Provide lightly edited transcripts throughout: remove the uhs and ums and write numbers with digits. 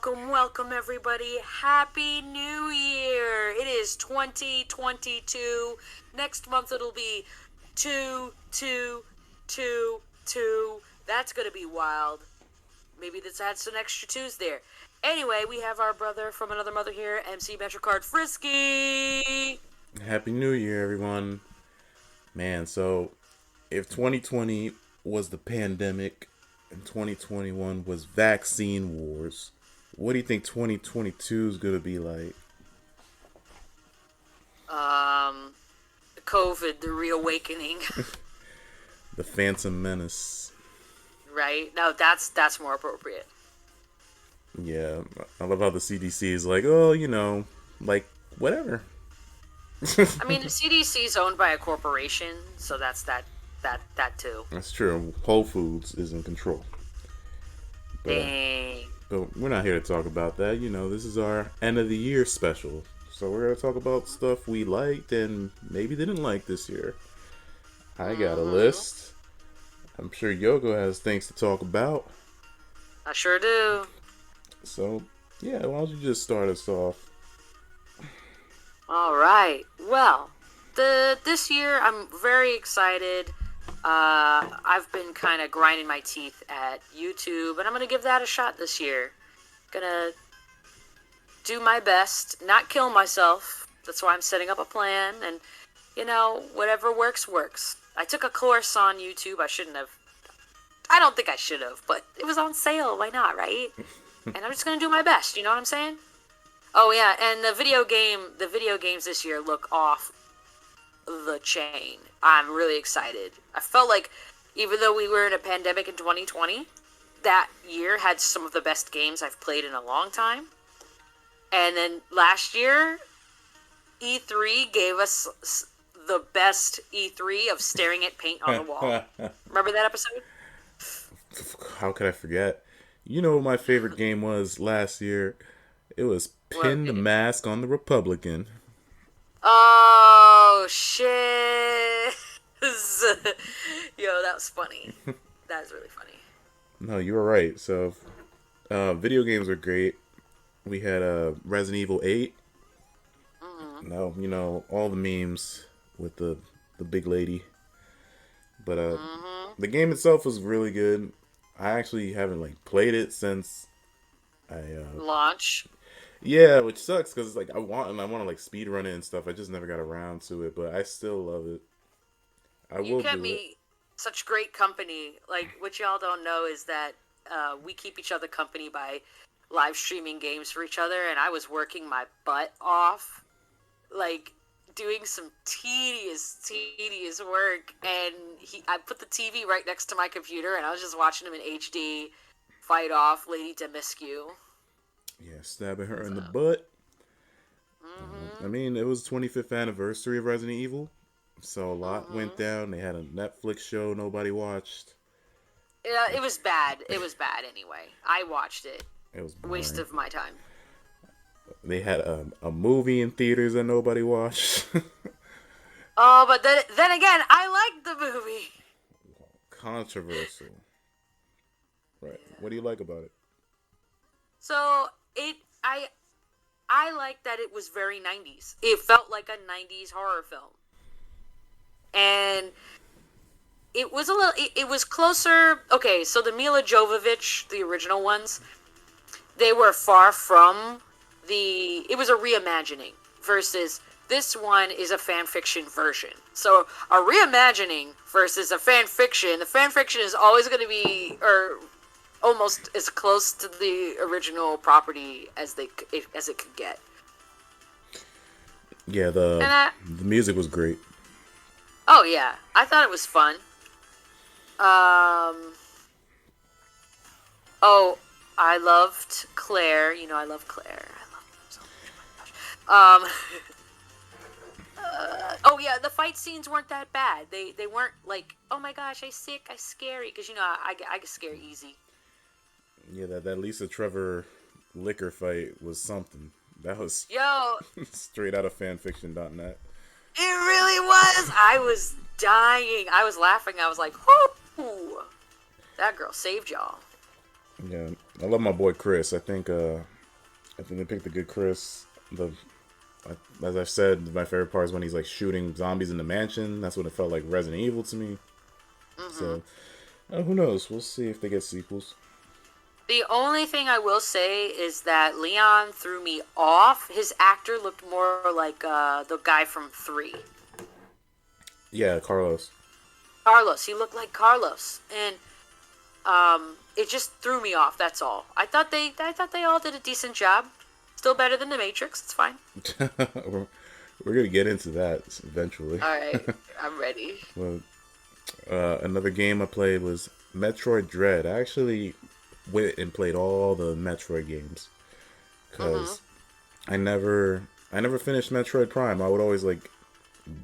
Welcome, everybody. Happy New Year. It is 2022. Next month it'll be 2. That's going to be wild. Maybe let's add some extra twos there. Anyway, we have our brother from another mother here, MC Metrocard Frisky. Happy New Year, everyone. Man, so if 2020 was the pandemic and 2021 was vaccine wars, what do you think 2022 is going to be like? COVID, the reawakening. The Phantom Menace. Right? No, that's more appropriate. Yeah, I love how the CDC is like, oh, like, whatever. I mean, the CDC is owned by a corporation, so that's that too. That's true. Whole Foods is in control. Dang. But we're not here to talk about that. This is our end of the year special. So we're going to talk about stuff we liked and maybe didn't like this year. I got a list. I'm sure Yoko has things to talk about. I sure do. So, yeah, why don't you just start us off? All right. Well, this year I'm very excited. I've been kind of grinding my teeth at YouTube, and I'm gonna give that a shot this year. Gonna do my best, not kill myself. That's why I'm setting up a plan, and whatever works. I took a course on YouTube. I shouldn't have. I don't think I should have, but it was on sale. Why not, right? And I'm just gonna do my best. You know what I'm saying? Oh yeah, and the video games this year look off the chain. I'm really excited. I felt like even though we were in a pandemic in 2020, that year had some of the best games I've played in a long time. And then last year, E3 gave us the best E3 of staring at paint on the wall. Remember that episode? How could I forget? You know what my favorite game was last year? It was Pin the Mask on the Republican. Oh, shit. Yo, that was funny. That was really funny. No, you were right. So, video games are great. We had Resident Evil 8. Mm-hmm. No, all the memes with the big lady. But the game itself was really good. I actually haven't played it since I Launch. Yeah, which sucks because I want to speed run it and stuff. I just never got around to it, but I still love it. You kept me such great company. What y'all don't know is that we keep each other company by live streaming games for each other, and I was working my butt off, doing some tedious work, and I put the TV right next to my computer, and I was just watching him in HD fight off Lady Demiscu. Yeah, stabbing her in the butt. I mean, it was 25th anniversary of Resident Evil, so a lot went down. They had a Netflix show nobody watched. Yeah, it was bad. It was bad anyway. I watched it. It was boring. Waste of my time. They had a movie in theaters that nobody watched. Oh, but then again, I liked the movie. Controversial. Right. What do you like about it? So I like that it was very 90s. It felt like a 90s horror film. And it was it was closer. Okay, so the Mila Jovovich, the original ones, they were far from it was a reimagining versus this one is a fan fiction version. So a reimagining versus a fan fiction, the fan fiction is always going to be almost as close to the original property as it could get. Yeah, the music was great. Oh yeah, I thought it was fun. Oh, I loved Claire. I love Claire. I love her so much. Oh yeah, the fight scenes weren't that bad. They weren't oh my gosh, I sick, I scary, because I get scared easy. Yeah, that Lisa Trevor liquor fight was something. That was straight out of fanfiction.net. It really was. I was dying. I was laughing. I was like, whoo! That girl saved y'all. Yeah, I love my boy Chris. I think I think they picked a good Chris. As I've said, my favorite part is when he's like shooting zombies in the mansion. That's what it felt like Resident Evil to me. Mm-hmm. So who knows? We'll see if they get sequels. The only thing I will say is that Leon threw me off. His actor looked more like the guy from 3. Yeah, Carlos. Carlos. He looked like Carlos, and it just threw me off. That's all. I thought they all did a decent job. Still better than the Matrix. It's fine. We're gonna get into that eventually. All right, I'm ready. Well, another game I played was Metroid Dread. I actually went and played all the Metroid games because I never finished Metroid Prime. I would always like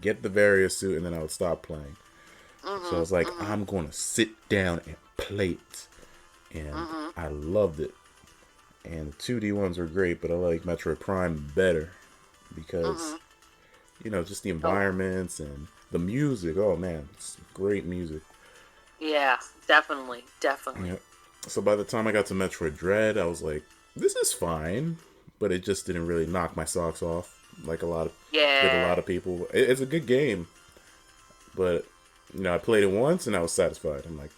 get the various suit and then I would stop playing. So I was like, I'm gonna sit down and play it, and I loved it. And the 2D ones were great, but I like Metroid Prime better because just the environments and the music. Oh man, it's great music. Yeah, definitely. Yeah. So by the time I got to Metroid Dread, I was like, this is fine, but it just didn't really knock my socks off like a lot of people. It's a good game, but I played it once and I was satisfied. I'm like,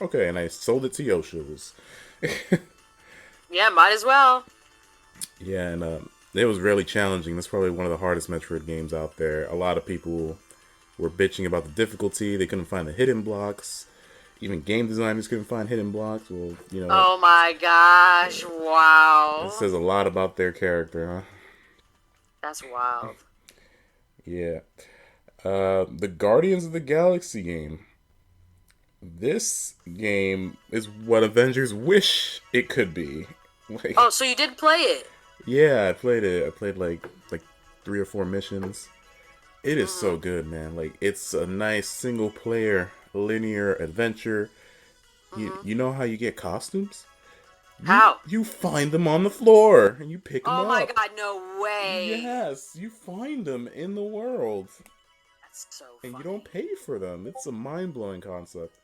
okay, and I sold it to Yoshi. Yeah, might as well. Yeah, and it was really challenging. That's probably one of the hardest Metroid games out there. A lot of people were bitching about the difficulty. They couldn't find the hidden blocks. Even game designers couldn't find hidden blocks. Well, Oh my gosh! Wow. it says a lot about their character, huh? That's wild. Yeah. The Guardians of the Galaxy game. This game is what Avengers wish it could be. Like, Oh, so you did play it? yeah, I played it. I played like 3 or 4 missions. It is so good, man. Like, it's a nice single player linear adventure. You know how you get costumes? How? You find them on the floor and you pick them up. Oh my god, no way. Yes, you find them in the world. That's so And funny. you don't pay for them. It's a mind-blowing concept.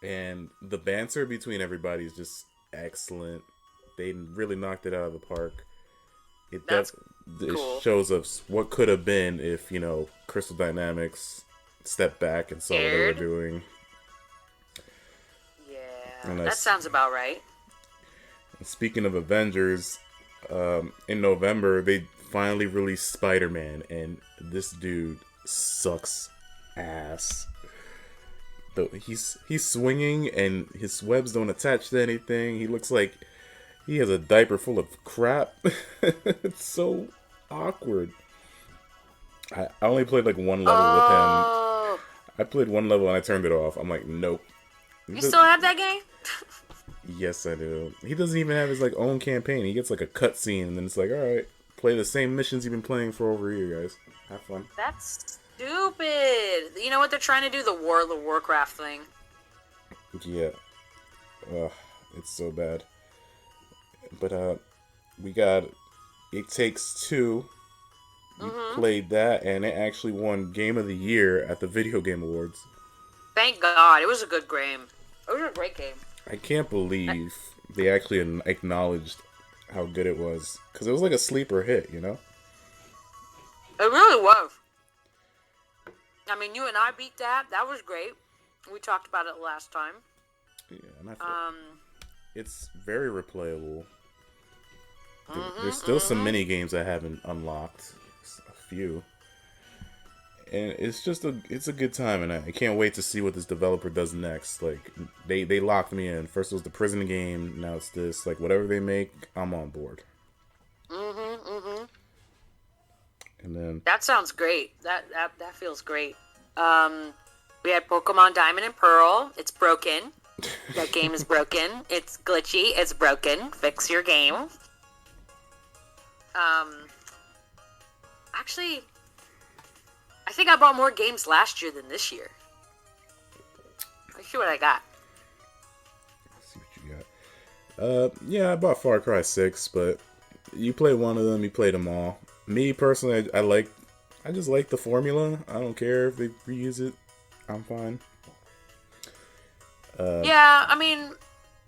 And the banter between everybody is just excellent. They really knocked it out of the park. It cool. shows us what could have been if, Crystal Dynamics stepped back and saw what they were doing. Yeah, that sounds about right. Speaking of Avengers, in November, they finally released Spider-Man, and this dude sucks ass. He's swinging, and his webs don't attach to anything. He looks like he has a diaper full of crap. It's so awkward. I only played like one level with him. I played one level and I turned it off. I'm like, nope. You still have that game? Yes, I do. He doesn't even have his own campaign. He gets a cutscene, and then it's like, all right, play the same missions you've been playing for over a year, guys. Have fun. That's stupid. You know what they're trying to do? The World of Warcraft thing. Yeah. Ugh, it's so bad. But we got It Takes Two. You played that, and it actually won Game of the Year at the Video Game Awards. Thank God. It was a good game. It was a great game. I can't believe they actually acknowledged how good it was. Because it was like a sleeper hit, It really was. I mean, you and I beat that. That was great. We talked about it last time. Yeah, and I feel it's very replayable. There's still some mini games I haven't unlocked. A few. And it's a good time, and I can't wait to see what this developer does next. Like, they locked me in. First it was the prison game, now it's this. Like, whatever they make, I'm on board. And then That sounds great. That feels great. We had Pokemon Diamond and Pearl. It's broken. That game is broken. It's glitchy. It's broken. Fix your game. Actually, I think I bought more games last year than this year. Let's see what I got. let's see what you got. Yeah, I bought Far Cry 6, but you played one of them, you played them all. Me personally, I just like the formula. I don't care if they reuse it. I'm fine. Yeah, I mean,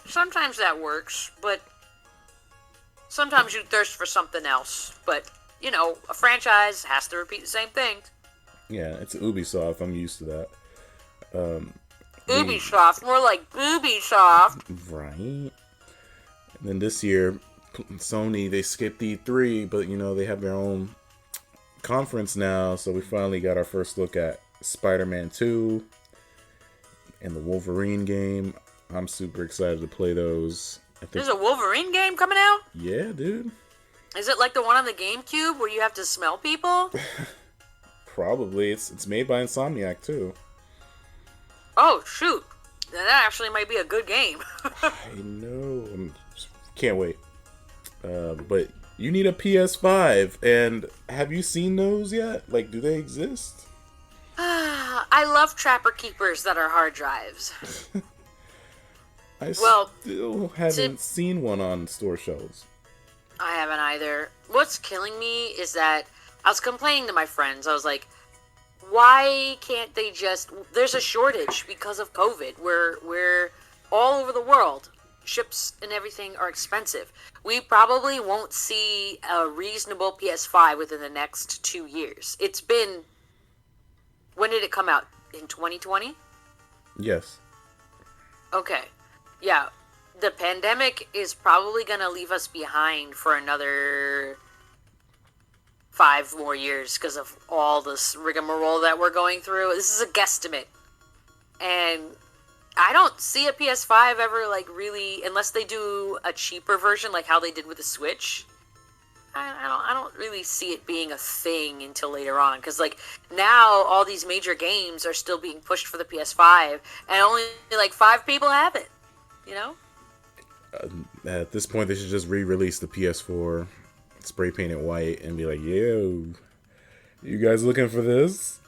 sometimes that works, but Sometimes you thirst for something else, but, you know, a franchise has to repeat the same thing. Yeah, it's Ubisoft. I'm used to that. Ubisoft, more like Boobisoft. Right. And then this year, Sony, they skipped E3, but, you know, they have their own conference now, so we finally got our first look at Spider-Man 2 and the Wolverine game. I'm super excited to play those. There's a Wolverine game coming out? Yeah, dude. Is it like the one on the GameCube where you have to smell people? Probably. It's made by Insomniac, too. Oh, shoot. That actually might be a good game. I know. Can't wait. But you need a PS5, and have you seen those yet? Like, do they exist? I love Trapper Keepers that are hard drives. I still haven't seen one on store shelves. I haven't either. What's killing me is that I was complaining to my friends. I was like, why can't they just... There's a shortage because of COVID. We're all over the world. Ships and everything are expensive. We probably won't see a reasonable PS5 within the next 2 years. It's been... When did it come out? In 2020? Yes. Okay. Yeah. The pandemic is probably going to leave us behind for another 5 more years because of all this rigmarole that we're going through. This is a guesstimate. And I don't see a PS5 ever, like, really, unless they do a cheaper version like how they did with the Switch. I don't really see it being a thing until later on, because, like, now all these major games are still being pushed for the PS5, and only, like, 5 people have it, you know? At this point, they should just re-release the PS4, spray paint it white, and be like, yo, you guys looking for this?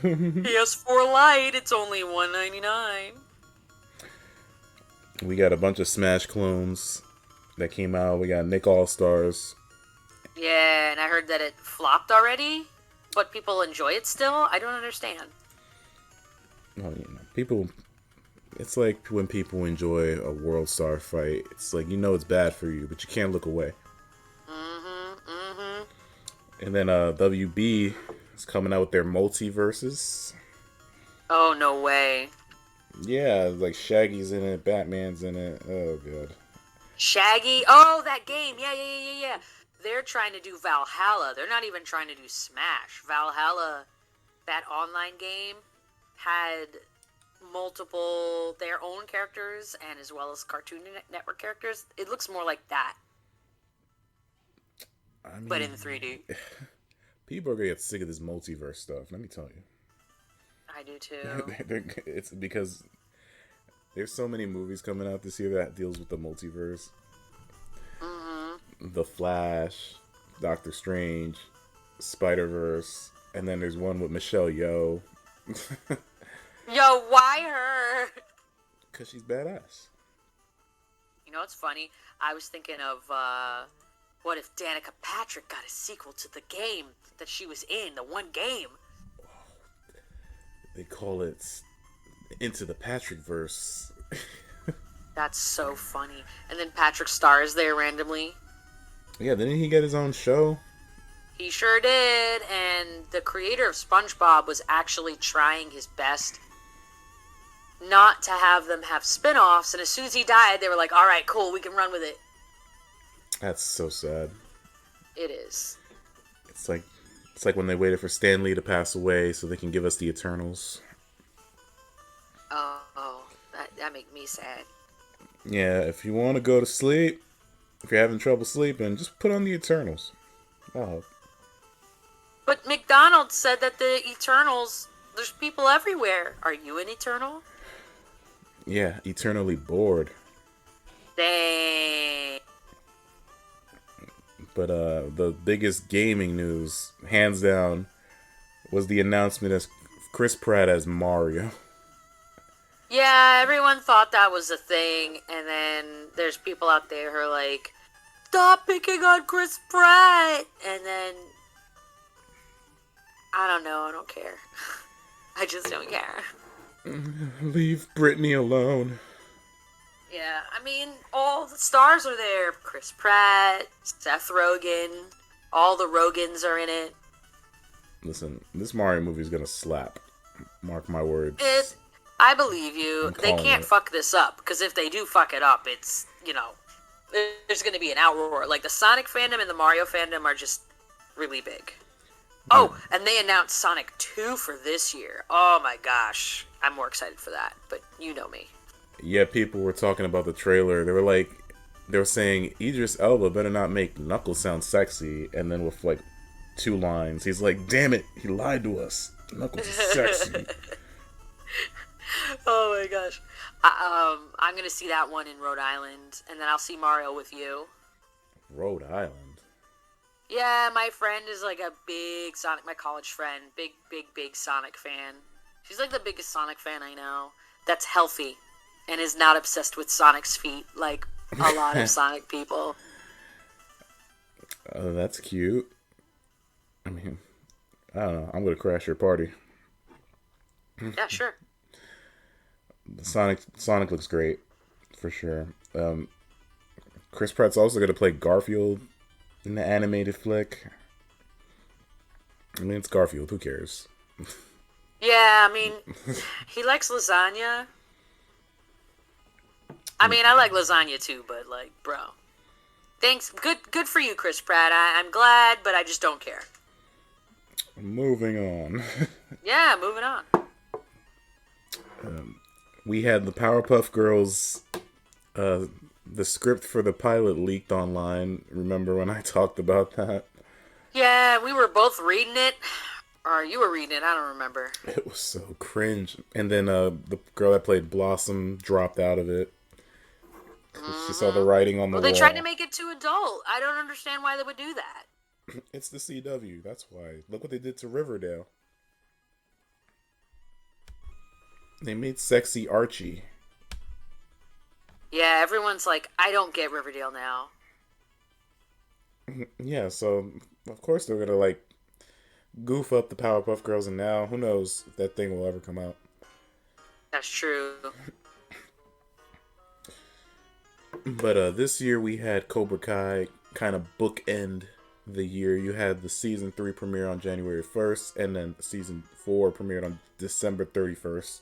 PS4 Lite, it's only $199. We got a bunch of Smash clones that came out. We got Nick All-Stars. Yeah, and I heard that it flopped already, but people enjoy it still. I don't understand. Well, you know, people... It's like when people enjoy a World Star fight. It's like, you know it's bad for you, but you can't look away. And then WB is coming out with their multiverses. Oh, no way. Yeah, like Shaggy's in it, Batman's in it. Oh, God. Shaggy? Oh, that game. Yeah. They're trying to do Valhalla. They're not even trying to do Smash. Valhalla, that online game, had multiple, their own characters, and as well as Cartoon Network characters. It looks more like that. I mean, but in 3D. People are going to get sick of this multiverse stuff, let me tell you. I do too. It's because there's so many movies coming out this year that deals with the multiverse. The Flash, Doctor Strange, Spider-Verse, and then there's one with Michelle Yeoh. Yo, why her? Because she's badass. You know what's funny? I was thinking of, what if Danica Patrick got a sequel to the game that she was in, the one game? They call it Into the Patrick-verse. That's so funny. And then Patrick stars there randomly. Yeah, didn't he get his own show? He sure did, and the creator of SpongeBob was actually trying his best not to have them have spin-offs, and as soon as he died, they were like, alright, cool, we can run with it. That's so sad. It is. It's like when they waited for Stan Lee to pass away so they can give us the Eternals. Oh, that make me sad. Yeah, if you want to go to sleep, if you're having trouble sleeping, just put on the Eternals. Oh. But McDonald's said that the Eternals, there's people everywhere. Are you an Eternal? Yeah, eternally bored. Dang. But the biggest gaming news, hands down, was the announcement of Chris Pratt as Mario. Yeah, everyone thought that was a thing, and then there's people out there who are like, stop picking on Chris Pratt! And then, I don't know, I don't care. I just don't care. Leave Britney alone. Yeah, I mean, all the stars are there. Chris Pratt, Seth Rogen, all the Rogans are in it. Listen, this Mario movie is gonna slap. Mark my It, words. I believe you. I'm They calling can't it. fuck this up, because if they do fuck it up, it's, there's going to be an outroar. Like, the Sonic fandom and the Mario fandom are just really big. Oh, and they announced Sonic 2 for this year. Oh my gosh. I'm more excited for that, but you know me. Yeah, people were talking about the trailer. They were saying Idris Elba better not make Knuckles sound sexy, and then with like 2 lines, he's like, "Damn it, he lied to us. Knuckles is sexy." Oh my gosh. I'm going to see that one in Rhode Island, and then I'll see Mario with you. Rhode Island. Yeah, my friend is like a big Sonic, my college friend, big Sonic fan. She's like the biggest Sonic fan I know. That's healthy and is not obsessed with Sonic's feet like a lot of Sonic people. That's cute. I mean, I don't know. I'm gonna crash your party. Yeah, sure. Sonic looks great for sure. Chris Pratt's also gonna play Garfield in the animated flick. I mean, it's Garfield. Who cares? Yeah, I mean, he likes lasagna. I mean, I like lasagna too, but like, bro. Thanks. Good for you, Chris Pratt. I'm glad, but I just don't care. Moving on. Yeah, moving on. We had the Powerpuff Girls. The script for the pilot leaked online. Remember when I talked about that? Yeah, we were both reading it. Or you were reading it, I don't remember. It was so cringe. And then the girl that played Blossom dropped out of it. She saw the writing on the Well, wall. they tried to make it too adult. I don't understand why they would do that. It's the CW. That's why. Look what they did to Riverdale. They made sexy Archie. Yeah, everyone's like, I don't get Riverdale now. Yeah, so of course they're gonna like goof up the Powerpuff Girls, and now who knows if that thing will ever come out. That's true. But this year we had Cobra Kai kind of bookend the year. You had the season 3 premiere on January 1st, and then season 4 premiered on December 31st.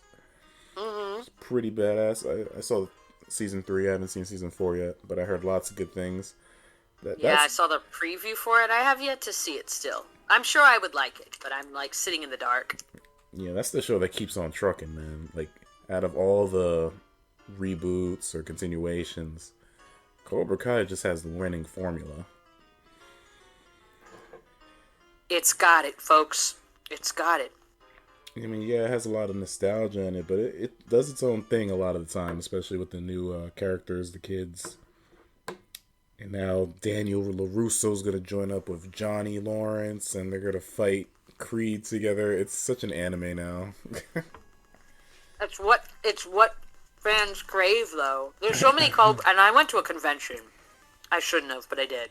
Mm-hmm. It's pretty badass. I saw season 3. I haven't seen season 4 yet, but I heard lots of good things. Yeah, I saw the preview for it. I have yet to see it still. I'm sure I would like it, but I'm like sitting in the dark. Yeah, that's the show that keeps on trucking, man. Like, out of all the reboots or continuations, Cobra Kai just has the winning formula. It's got it, folks. It's got it. I mean, yeah, it has a lot of nostalgia in it, but it does its own thing a lot of the time, especially with the new characters, the kids. And now Daniel LaRusso's going to join up with Johnny Lawrence, and they're going to fight Creed together. It's such an anime now. It's what fans crave, though. There's so many and I went to a convention. I shouldn't have, but I did.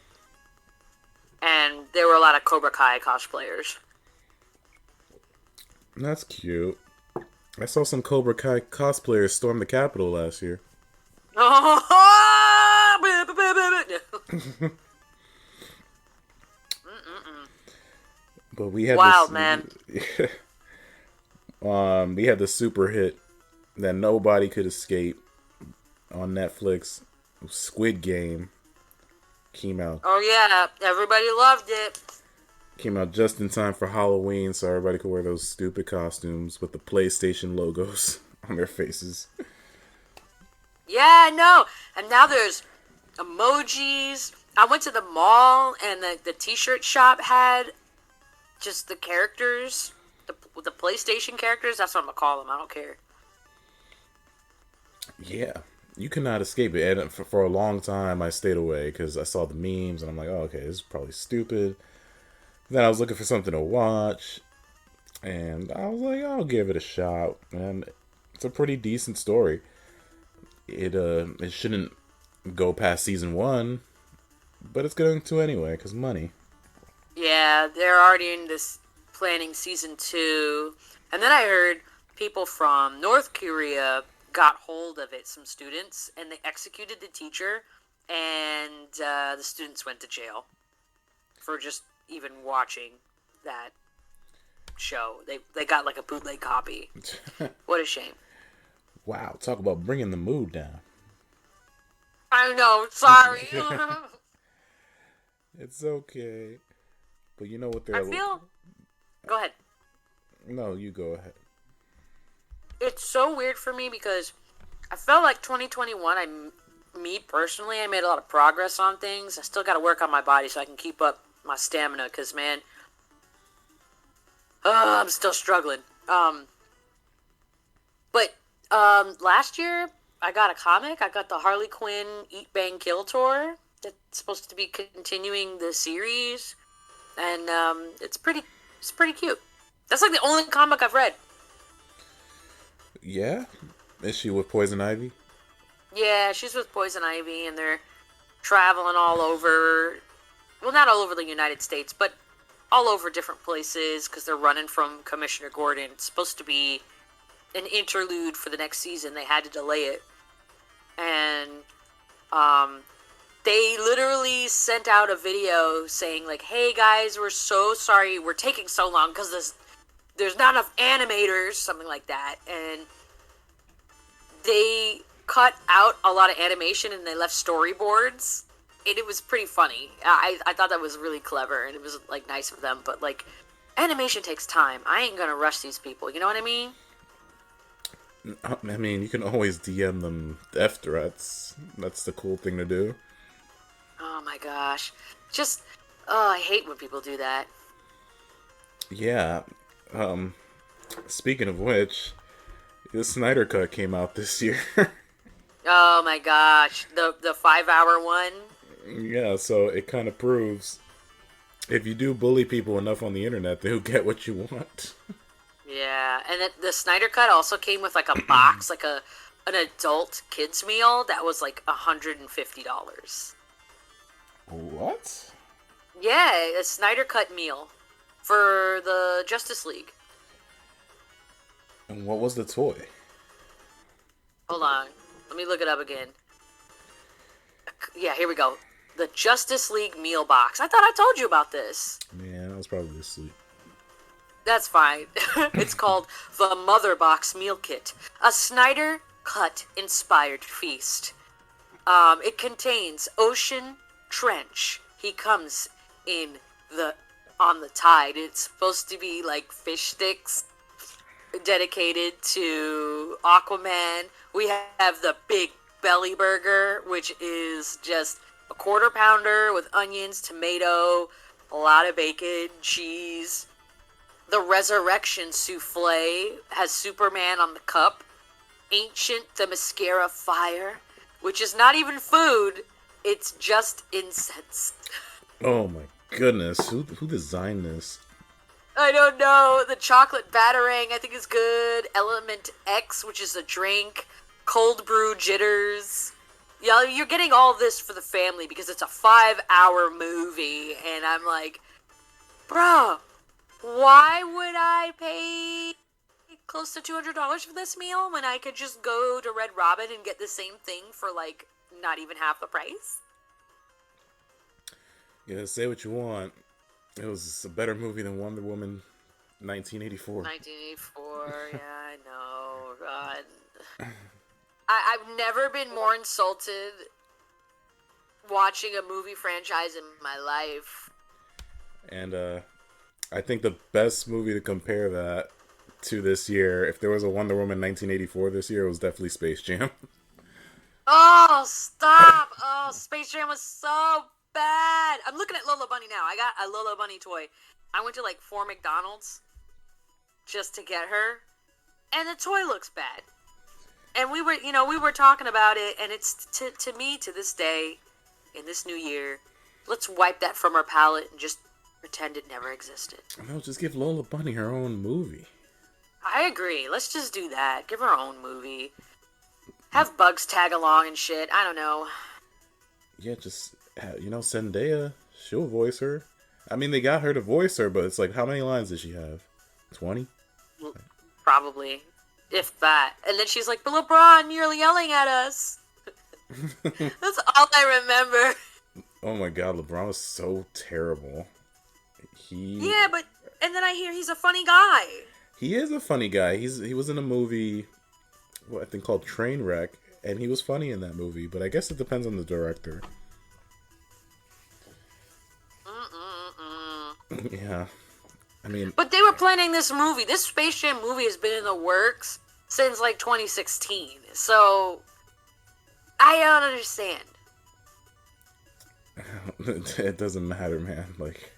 And there were a lot of Cobra Kai cosplayers. That's cute. I saw some Cobra Kai cosplayers storm the Capitol last year. But we had wild, man. We had the super hit that nobody could escape on Netflix. Squid Game came out. Oh yeah, everybody loved it. Came out just in time for Halloween, so everybody could wear those stupid costumes with the PlayStation logos on their faces. Yeah, I know. And now there's emojis. I went to the mall, and the t-shirt shop had just the characters, the PlayStation characters. That's what I'm gonna call them. I don't care. Yeah, you cannot escape it. And for a long time, I stayed away because I saw the memes, and I'm like, oh, okay, this is probably stupid. Then I was looking for something to watch, and I was like, I'll give it a shot. And it's a pretty decent story. It shouldn't go past season 1, but it's going to anyway, because money. Yeah, they're already in this planning season 2. And then I heard people from North Korea got hold of it, some students, and they executed the teacher, and the students went to jail for just even watching that show. They got like a bootleg copy. What a shame. Wow, talk about bringing the mood down. I know, sorry. It's okay. But you know what they're... I feel... Go ahead. No, you go ahead. It's so weird for me because I felt like 2021, me personally, I made a lot of progress on things. I still got to work on my body so I can keep up my stamina because, man, I'm still struggling. But last year, I got a comic. I got the Harley Quinn Eat, Bang, Kill tour that's supposed to be continuing the series. And it's pretty cute. That's like the only comic I've read. Yeah? Is she with Poison Ivy? Yeah, she's with Poison Ivy, and they're traveling all over. Well, not all over the United States, but all over different places because they're running from Commissioner Gordon. It's supposed to be an interlude for the next season. They had to delay it. And they literally sent out a video saying, like, hey, guys, we're so sorry. We're taking so long because there's not enough animators, something like that. And they cut out a lot of animation and they left storyboards. And it was pretty funny. I thought that was really clever and it was, like, nice of them. But, like, animation takes time. I ain't gonna rush these people. You know what I mean? I mean, you can always DM them death threats. That's the cool thing to do. Oh, my gosh. Just, I hate when people do that. Yeah. Speaking of which, the Snyder Cut came out this year. Oh my gosh, the 5-hour one. Yeah, so it kind of proves if you do bully people enough on the internet, they'll get what you want. Yeah, and the Snyder Cut also came with like a box, like an adult kids meal that was like $150. What? Yeah, a Snyder Cut meal for the Justice League. And what was the toy? Hold on. Let me look it up again. Yeah, here we go. The Justice League meal box. I thought I told you about this. Man, I was probably asleep. That's fine. It's called the Motherbox Meal Kit. A Snyder Cut inspired feast. It contains Ocean Trench. He comes on the tide. It's supposed to be like fish sticks dedicated to Aquaman. We have the Big Belly Burger, which is just a quarter pounder with onions, tomato, a lot of bacon, cheese. The Resurrection Souffle has Superman on the cup. Ancient Themyscira Fire, which is not even food, it's just incense. Oh my goodness, who designed this? I don't know. The Chocolate Batarang, I think, is good. Element X, which is a drink. Cold Brew Jitters. Yeah, you're getting all this for the family because it's a 5-hour movie. And I'm like, bro, why would I pay close to $200 for this meal when I could just go to Red Robin and get the same thing for, like, not even half the price? Yeah, say what you want. It was a better movie than Wonder Woman 1984. 1984, yeah, I know. God. I've never been more insulted watching a movie franchise in my life. And I think the best movie to compare that to this year, if there was a Wonder Woman 1984 this year, it was definitely Space Jam. Oh, stop! Oh, Space Jam was so bad. I'm looking at Lola Bunny now. I got a Lola Bunny toy. I went to like 4 McDonald's just to get her, and the toy looks bad. And we were talking about it, and it's to me to this day, in this new year, let's wipe that from our palate and just pretend it never existed. No, just give Lola Bunny her own movie. I agree. Let's just do that. Give her her own movie. Have Bugs tag along and shit. I don't know. Yeah, just, Zendaya, she'll voice her. I mean, they got her to voice her, but it's like, how many lines does she have? 20? Probably. if that. And then she's like, "But LeBron, you're yelling at us." That's all I remember. Oh my god, LeBron was so terrible. He Yeah, but and then I hear he's a funny guy. he is a funny guy. He was in a movie, what I think called Trainwreck, and he was funny in that movie. But I guess it depends on the director. Yeah, I mean, But they were planning this movie. This Space Jam movie has been in the works since like 2016. So I don't understand. it doesn't matter, man. Like,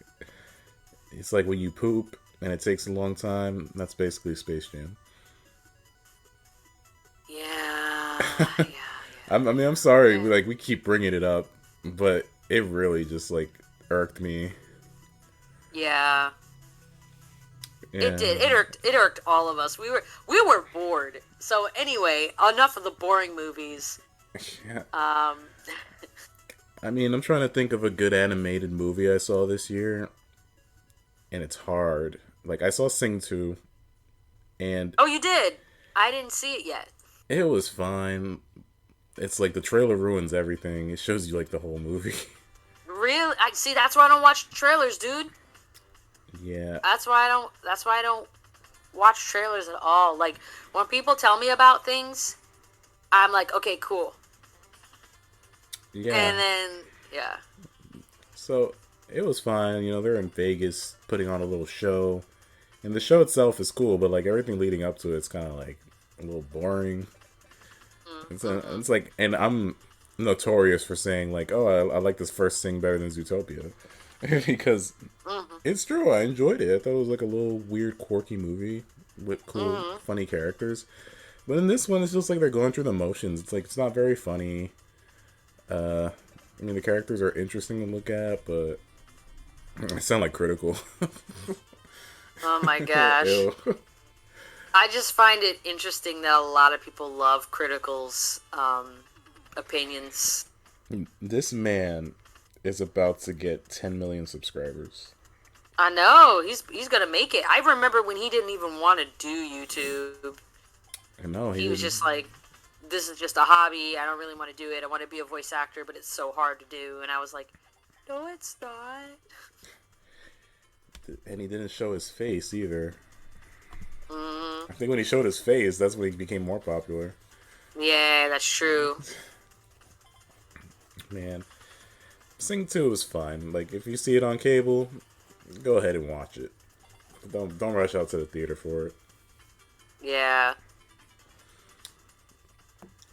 it's like when you poop and it takes a long time. That's basically Space Jam. Yeah, yeah. I mean, I'm sorry. We keep bringing it up, but it really just like irked me. Yeah. Yeah. It did. It irked all of us. We were bored. So anyway, enough of the boring movies. Yeah. Um I mean, I'm trying to think of a good animated movie I saw this year, and it's hard. Like, I saw Sing 2, and Oh, you did. I didn't see it yet. it was fine. It's like the trailer ruins everything. It shows you like the whole movie. Really? I see. That's why I don't watch trailers, dude. Yeah. That's why I don't watch trailers at all. Like when people tell me about things, I'm like, okay, cool. Yeah. And then yeah. So it was fine. You know, they're in Vegas putting on a little show, and the show itself is cool, but like everything leading up to it's kind of like a little boring. It's like, and I'm notorious for saying like, oh, I like this first Sing better than Zootopia, because it's true. I enjoyed it. I thought it was like a little weird, quirky movie with cool, funny characters. But in this one, it's just like they're going through the motions. It's like it's not very funny. I mean, the characters are interesting to look at, but I sound like critical. Oh my gosh. Ew. I just find it interesting that a lot of people love Critical's opinions. This man is about to get 10 million subscribers. I know he's gonna make it. I remember when he didn't even want to do YouTube. I know He was just like, "This is just a hobby. I don't really want to do it. I want to be a voice actor, but it's so hard to do." And I was like, "No, it's not." And he didn't show his face either. I think when he showed his face, that's when he became more popular. Yeah, that's true. Man, Sing 2 was fine. Like, if you see it on cable, go ahead and watch it. Don't rush out to the theater for it. Yeah.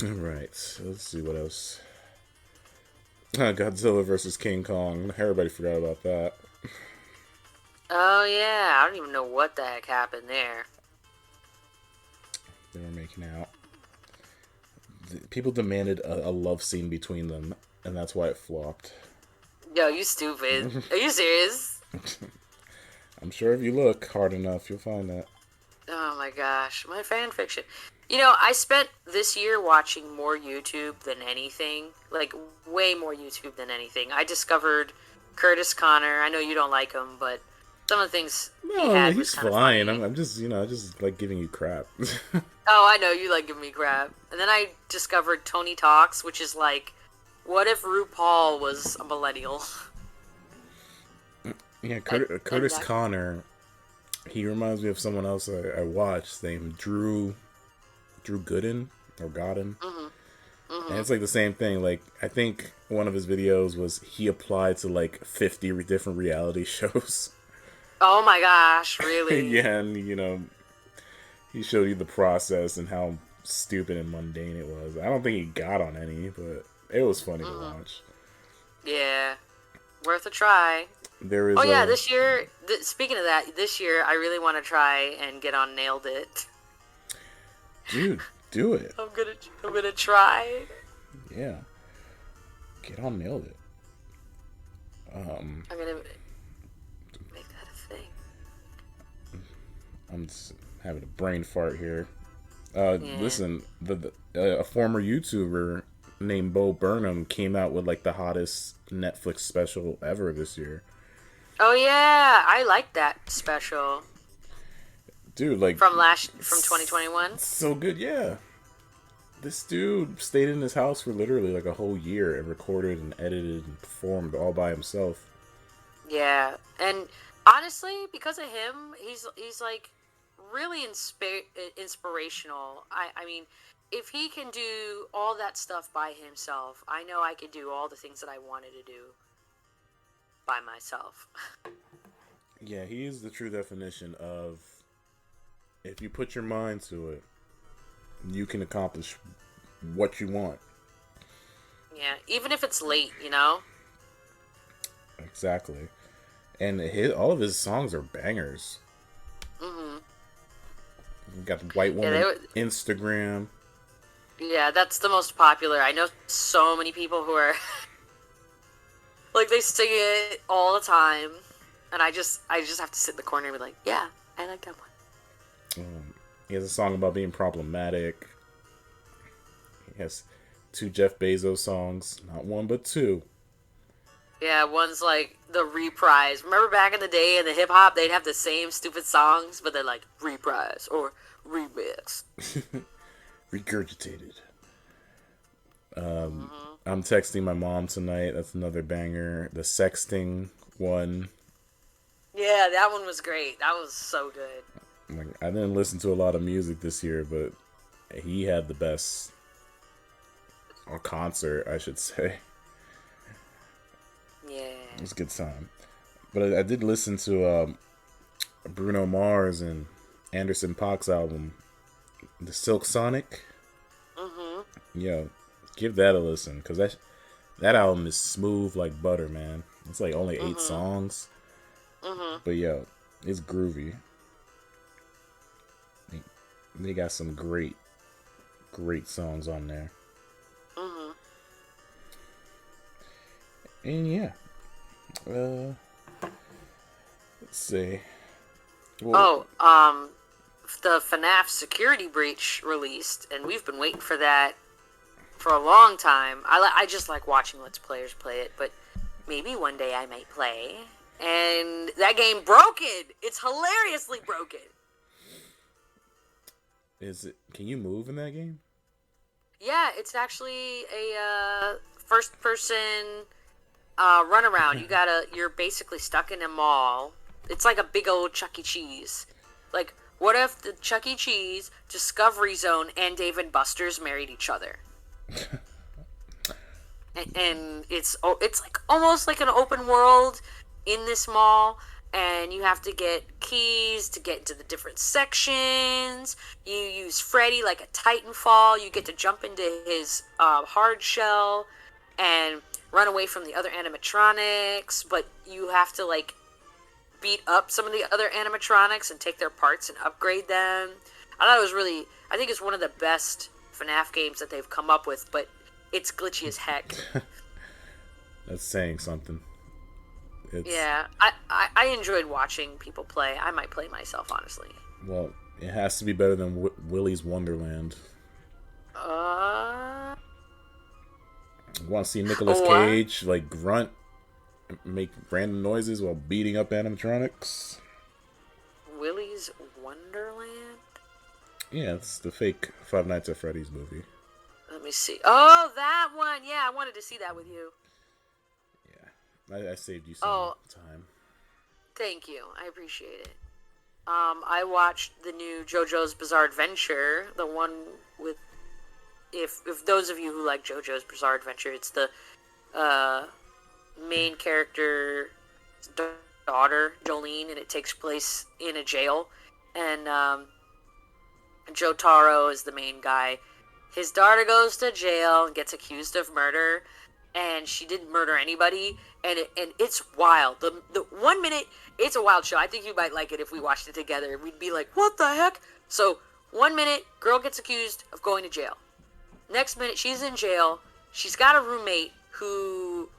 Alright, so let's see what else. Godzilla versus King Kong. Everybody forgot about that. Oh yeah, I don't even know what the heck happened there. They were making out. People demanded a love scene between them, and that's why it flopped. Yo, you stupid. Are you serious? I'm sure if you look hard enough, you'll find that. Oh my gosh, my fan fiction. You know, I spent this year watching more YouTube than anything. Like, way more YouTube than anything. I discovered Curtis Connor. I know you don't like him, but some of the things he had was he's kind of fine. funny. I'm just, I just like giving you crap. Oh, I know, you like giving me crap. And then I discovered Tony Talks, which is like, what if RuPaul was a millennial? Yeah, Curtis Connor. He reminds me of someone else I watched named Drew Gooden or Godden. And it's like the same thing. Like, I think one of his videos was he applied to like 50 different reality shows. Oh my gosh, really? Yeah, and you know, he showed you the process and how stupid and mundane it was. I don't think he got on any, but it was funny to watch. Yeah, worth a try. There is. Oh yeah, this year. Speaking of that, this year I really want to try and get on Nailed It. Dude, do it. I'm gonna try. Yeah, get on Nailed It. I'm gonna make that a thing. I'm just having a brain fart here. Listen, a former YouTuber named Bo Burnham came out with like the hottest Netflix special ever this year. Oh yeah, I like that special. Dude, like from 2021. so good, yeah. This dude stayed in his house for literally like a whole year and recorded and edited and performed all by himself. Yeah, and honestly, because of him, he's like really inspirational. I mean, if he can do all that stuff by himself, I know I could do all the things that I wanted to do by myself. Yeah, he is the true definition of if you put your mind to it, you can accomplish what you want. Yeah, even if it's late, you know? Exactly. And all of his songs are bangers. Mm-hmm. You got the White Woman Instagram. Yeah, that's the most popular. I know so many people who are like they sing it all the time, and I just have to sit in the corner and be like, yeah, I like that one. He has a song about being problematic. He has 2 Jeff Bezos songs, not 1 but 2. Yeah, one's like the reprise. Remember back in the day in the hip hop, they'd have the same stupid songs, but they're like reprise or remix. Regurgitated. I'm texting my mom tonight. That's another banger. The sexting one. Yeah, that one was great. That was so good. Like, I didn't listen to a lot of music this year, but he had the best, or concert, I should say. Yeah. It was a good time. But I did listen to Bruno Mars and Anderson .Paak's album, The Silk Sonic. Mm-hmm. Yo, give that a listen, because that album is smooth like butter, man. It's like only 8 songs. Mm-hmm. But yo, it's groovy. They got some great songs on there. Mm-hmm. And yeah. Let's see. Well, the FNAF Security Breach released, and we've been waiting for that for a long time. I just like watching Let's Players play it, but maybe one day I might play. And that game broken! It's hilariously broken! Can you move in that game? Yeah, it's actually a first-person runaround. You're basically stuck in a mall. It's like a big old Chuck E. Cheese. Like, what if the Chuck E. Cheese, Discovery Zone, and Dave and Buster's married each other? and it's like almost like an open world in this mall, and you have to get keys to get into the different sections. You use Freddy like a Titanfall. You get to jump into his hard shell and run away from the other animatronics, but you have to like beat up some of the other animatronics and take their parts and upgrade them. I think it's one of the best FNAF games that they've come up with, but it's glitchy as heck. That's saying something. Yeah, I enjoyed watching people play. I might play myself, honestly. Well, it has to be better than Willy's Wonderland. Want to see Nicolas Cage like grunt, make random noises while beating up animatronics? Willy's Wonderland? Yeah, it's the fake Five Nights at Freddy's movie. Let me see. Oh, that one. Yeah, I wanted to see that with you. Yeah, I saved you some time. Thank you. I appreciate it. I watched the new JoJo's Bizarre Adventure, the one with if those of you who like JoJo's Bizarre Adventure, it's the main character's daughter, Jolene, and it takes place in a jail. And Jotaro is the main guy. His daughter goes to jail and gets accused of murder, and she didn't murder anybody, and it's wild. The 1 minute, it's a wild show. I think you might like it if we watched it together. We'd be like, what the heck? So, 1 minute, girl gets accused of going to jail. Next minute, she's in jail. She's got a roommate who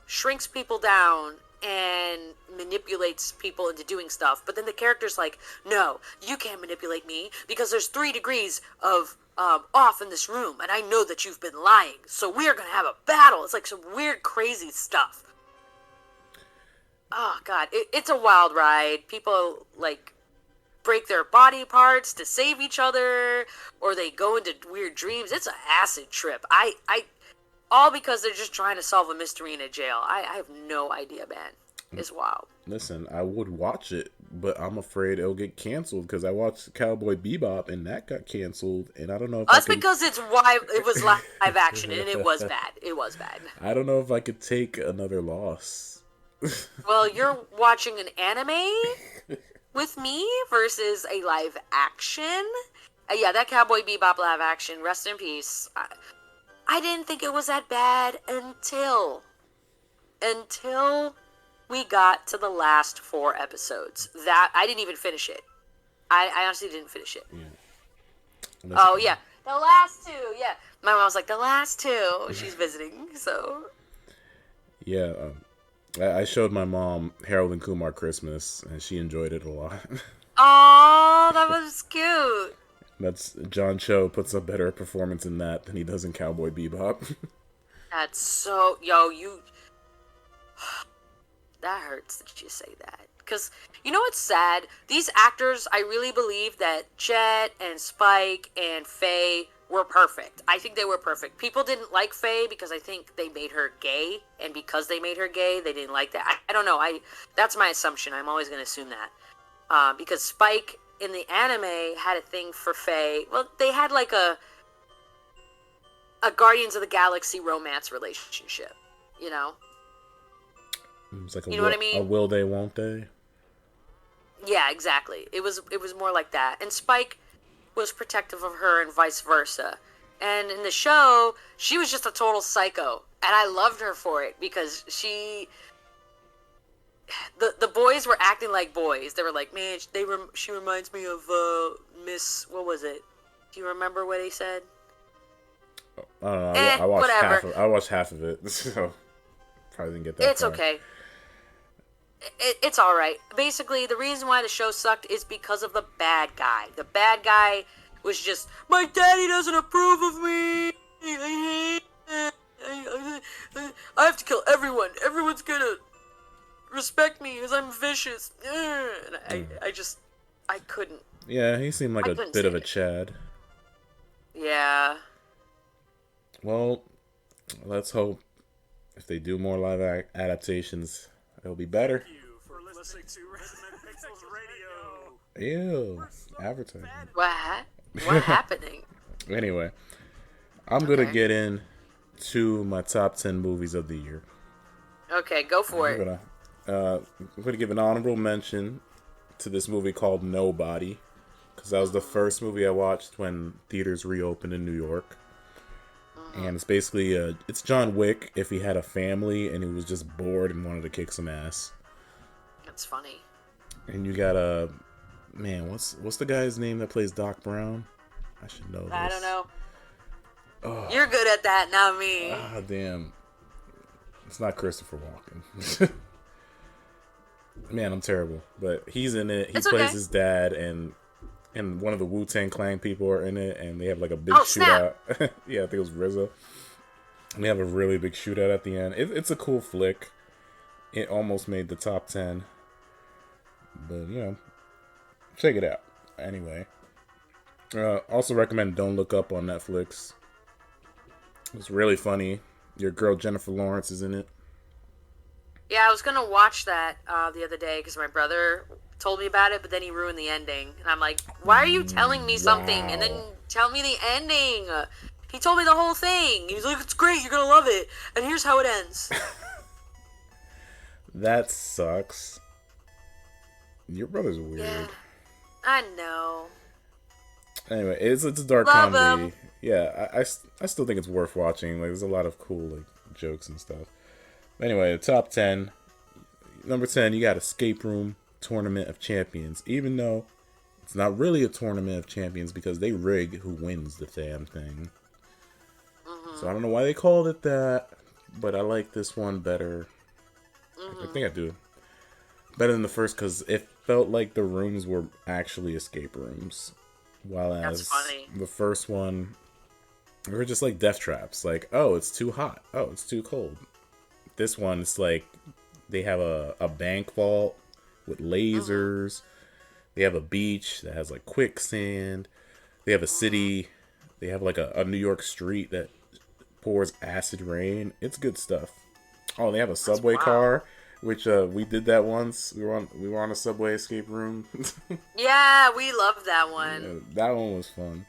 shrinks people down and manipulates people into doing stuff. But then the character's like, no, you can't manipulate me because there's 3 degrees of off in this room, and I know that you've been lying, so we're gonna have a battle. It's like some weird, crazy stuff. Oh, God. It's a wild ride. People, like, break their body parts to save each other, or they go into weird dreams. It's an acid trip. All because they're just trying to solve a mystery in a jail. I have no idea, man. It's wild. Listen, I would watch it, but I'm afraid it'll get canceled because I watched Cowboy Bebop and that got canceled, and I don't know if That's because it was live action and it was bad. It was bad. I don't know if I could take another loss. Well, you're watching an anime with me versus a live action. Yeah, that Cowboy Bebop live action. Rest in peace. I didn't think it was that bad until we got to the last 4 episodes. That I didn't even finish it. I honestly didn't finish it. Yeah. Oh yeah, the last 2. Yeah, my mom was like, the last 2. She's visiting, so. Yeah, I showed my mom Harold and Kumar Christmas, and she enjoyed it a lot. Oh, that was cute. That's John Cho puts a better performance in that than he does in Cowboy Bebop. That's so you. That hurts that you say that. Because, you know what's sad? These actors, I really believe that Jet and Spike and Faye were perfect. I think they were perfect. People didn't like Faye because I think they made her gay. And because they made her gay, they didn't like that. I don't know. That's my assumption. I'm always going to assume that. Because Spike in the anime had a thing for Faye. Well, they had like a Guardians of the Galaxy romance relationship. You know? It's like you know what I mean? A will they, won't they? Yeah, exactly. It was more like that. And Spike was protective of her and vice versa. And in the show, she was just a total psycho. And I loved her for it because the boys were acting like boys. They were like, man, she reminds me of Miss, what was it? Do you remember what he said? I don't know. I watched half of it, so probably didn't get that It's far. okay. It's all right. Basically, the reason why the show sucked is because of the bad guy. The bad guy was just, my daddy doesn't approve of me. I have to kill everyone. Everyone's gonna respect me because I'm vicious. And I couldn't. Yeah, he seemed like a bit of a Chad. Yeah. Well, let's hope if they do more live adaptations, it'll be better. Thank you for listening to Resonant Pixels Radio. Ew, advertising. What happening? Anyway, I'm gonna get into my top 10 movies of the year. Okay, go for it. I'm gonna give an honorable mention to this movie called Nobody, because that was the first movie I watched when theaters reopened in New York. And it's basically it's John Wick if he had a family and he was just bored and wanted to kick some ass. That's funny. And you got man, what's the guy's name that plays Doc Brown? I should know this. I don't know. Oh. You're good at that, not me. Ah, damn. It's not Christopher Walken. Man, I'm terrible. But he's in it. He plays his dad, and one of the Wu-Tang Clan people are in it, and they have like a big shootout. Yeah, I think it was RZA. And they have a really big shootout at the end. It's a cool flick. It almost made the top 10. But, check it out. Anyway. Also recommend Don't Look Up on Netflix. It's really funny. Your girl Jennifer Lawrence is in it. Yeah, I was going to watch that the other day because my brother told me about it, but then he ruined the ending. And I'm like, why are you telling me something and then tell me the ending? He told me the whole thing. He was like, it's great, you're going to love it. And here's how it ends. That sucks. Your brother's weird. Yeah, I know. Anyway, it's a dark Love comedy. him. Yeah, I still think it's worth watching. Like, there's a lot of cool jokes and stuff. Anyway, the top 10. Number 10, you got Escape Room Tournament of Champions. Even though it's not really a Tournament of Champions because they rig who wins the damn thing. Mm-hmm. So I don't know why they called it that, but I like this one better. Mm-hmm. I think I do. Better than the first because it felt like the rooms were actually escape rooms. While as the first one, they were just like death traps. Like, oh, it's too hot. Oh, it's too cold. This one, it's like they have a bank vault with lasers. They have a beach that has like quicksand. They have a city. They have like a New York street that pours acid rain. It's good stuff. Oh, they have a subway car, which we did that once. We were on a subway escape room. Yeah, we loved that one. Yeah, that one was fun.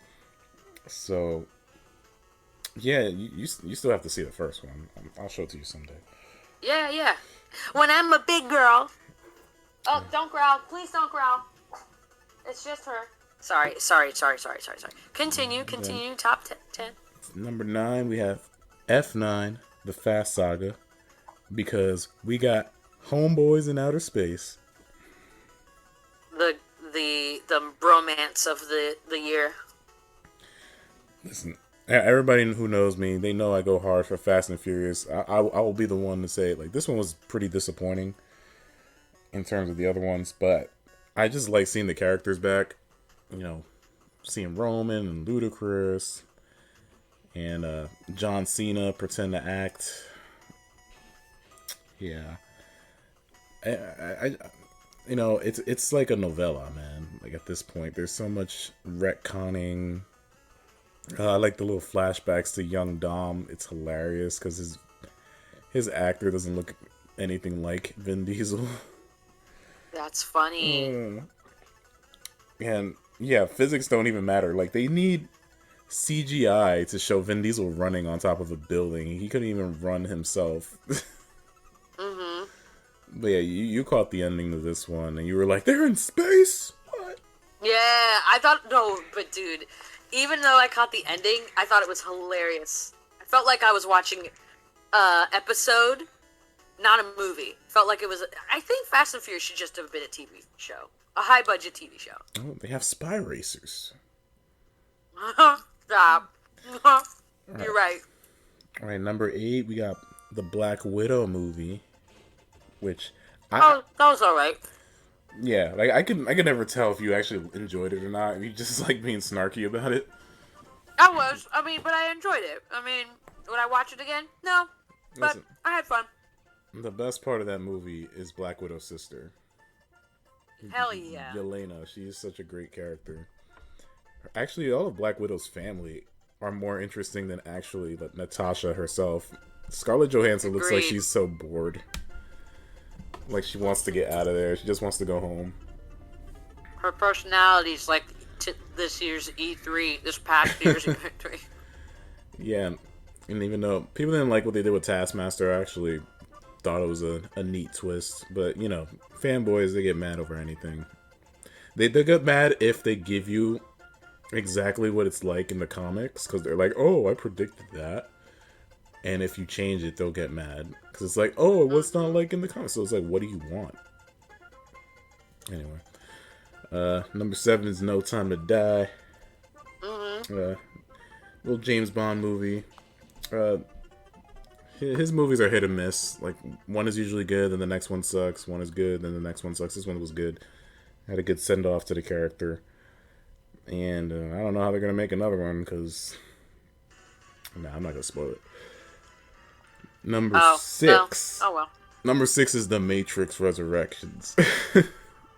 So, yeah, you still have to see the first one. I'll show it to you someday. Yeah. When I'm a big girl. Oh, don't growl. Please don't growl. It's just her. Sorry. Continue. Top 10. Number 9, we have F9, The Fast Saga, because we got Homeboys in Outer Space. The bromance of the year. Listen, everybody who knows me, they know I go hard for Fast and Furious. I will be the one to say, like, this one was pretty disappointing in terms of the other ones, but I just like seeing the characters back. You know, seeing Roman and Ludacris and John Cena pretend to act. Yeah. I you know, it's like a novella, man. Like, at this point, there's so much retconning. I like the little flashbacks to young Dom. It's hilarious because his actor doesn't look anything like Vin Diesel. That's funny. And yeah, physics don't even matter. Like, they need CGI to show Vin Diesel running on top of a building. He couldn't even run himself. But yeah, you caught the ending to this one, and you were like, they're in space? What? Yeah, I thought, no, but dude, even though I caught the ending, I thought it was hilarious. I felt like I was watching episode, not a movie. Felt like it was, I think Fast and Furious should just have been a TV show. A high-budget TV show. Oh, they have spy racers. Stop. You're right. All right, number 8, we got the Black Widow movie, which that was all right. Yeah, like I could never tell if you actually enjoyed it or not. You just like being snarky about it. I was. I mean, but I enjoyed it. I mean, would I watch it again? No. But listen, I had fun. The best part of that movie is Black Widow's sister. Hell yeah. Yelena, she is such a great character. Actually, all of Black Widow's family are more interesting than actually Natasha herself. Scarlett Johansson looks like she's so bored. Like, she wants to get out of there. She just wants to go home. Her personality's like this year's E3, this past year's E3. Yeah, and even though people didn't like what they did with Taskmaster, I actually thought it was a neat twist. But, you know, fanboys, they get mad over anything. They get mad if they give you exactly what it's like in the comics, because they're like, oh, I predicted that. And if you change it, they'll get mad. Because it's like, oh, what's not like in the comics? So it's like, what do you want? Anyway. Number 7 is No Time to Die. Little James Bond movie. His movies are hit or miss. Like, one is usually good, then the next one sucks. One is good, then the next one sucks. This one was good. Had a good send-off to the character. And I don't know how they're going to make another one, because... Nah, I'm not going to spoil it. Number 6. No. Oh, well. Number 6 is The Matrix Resurrections.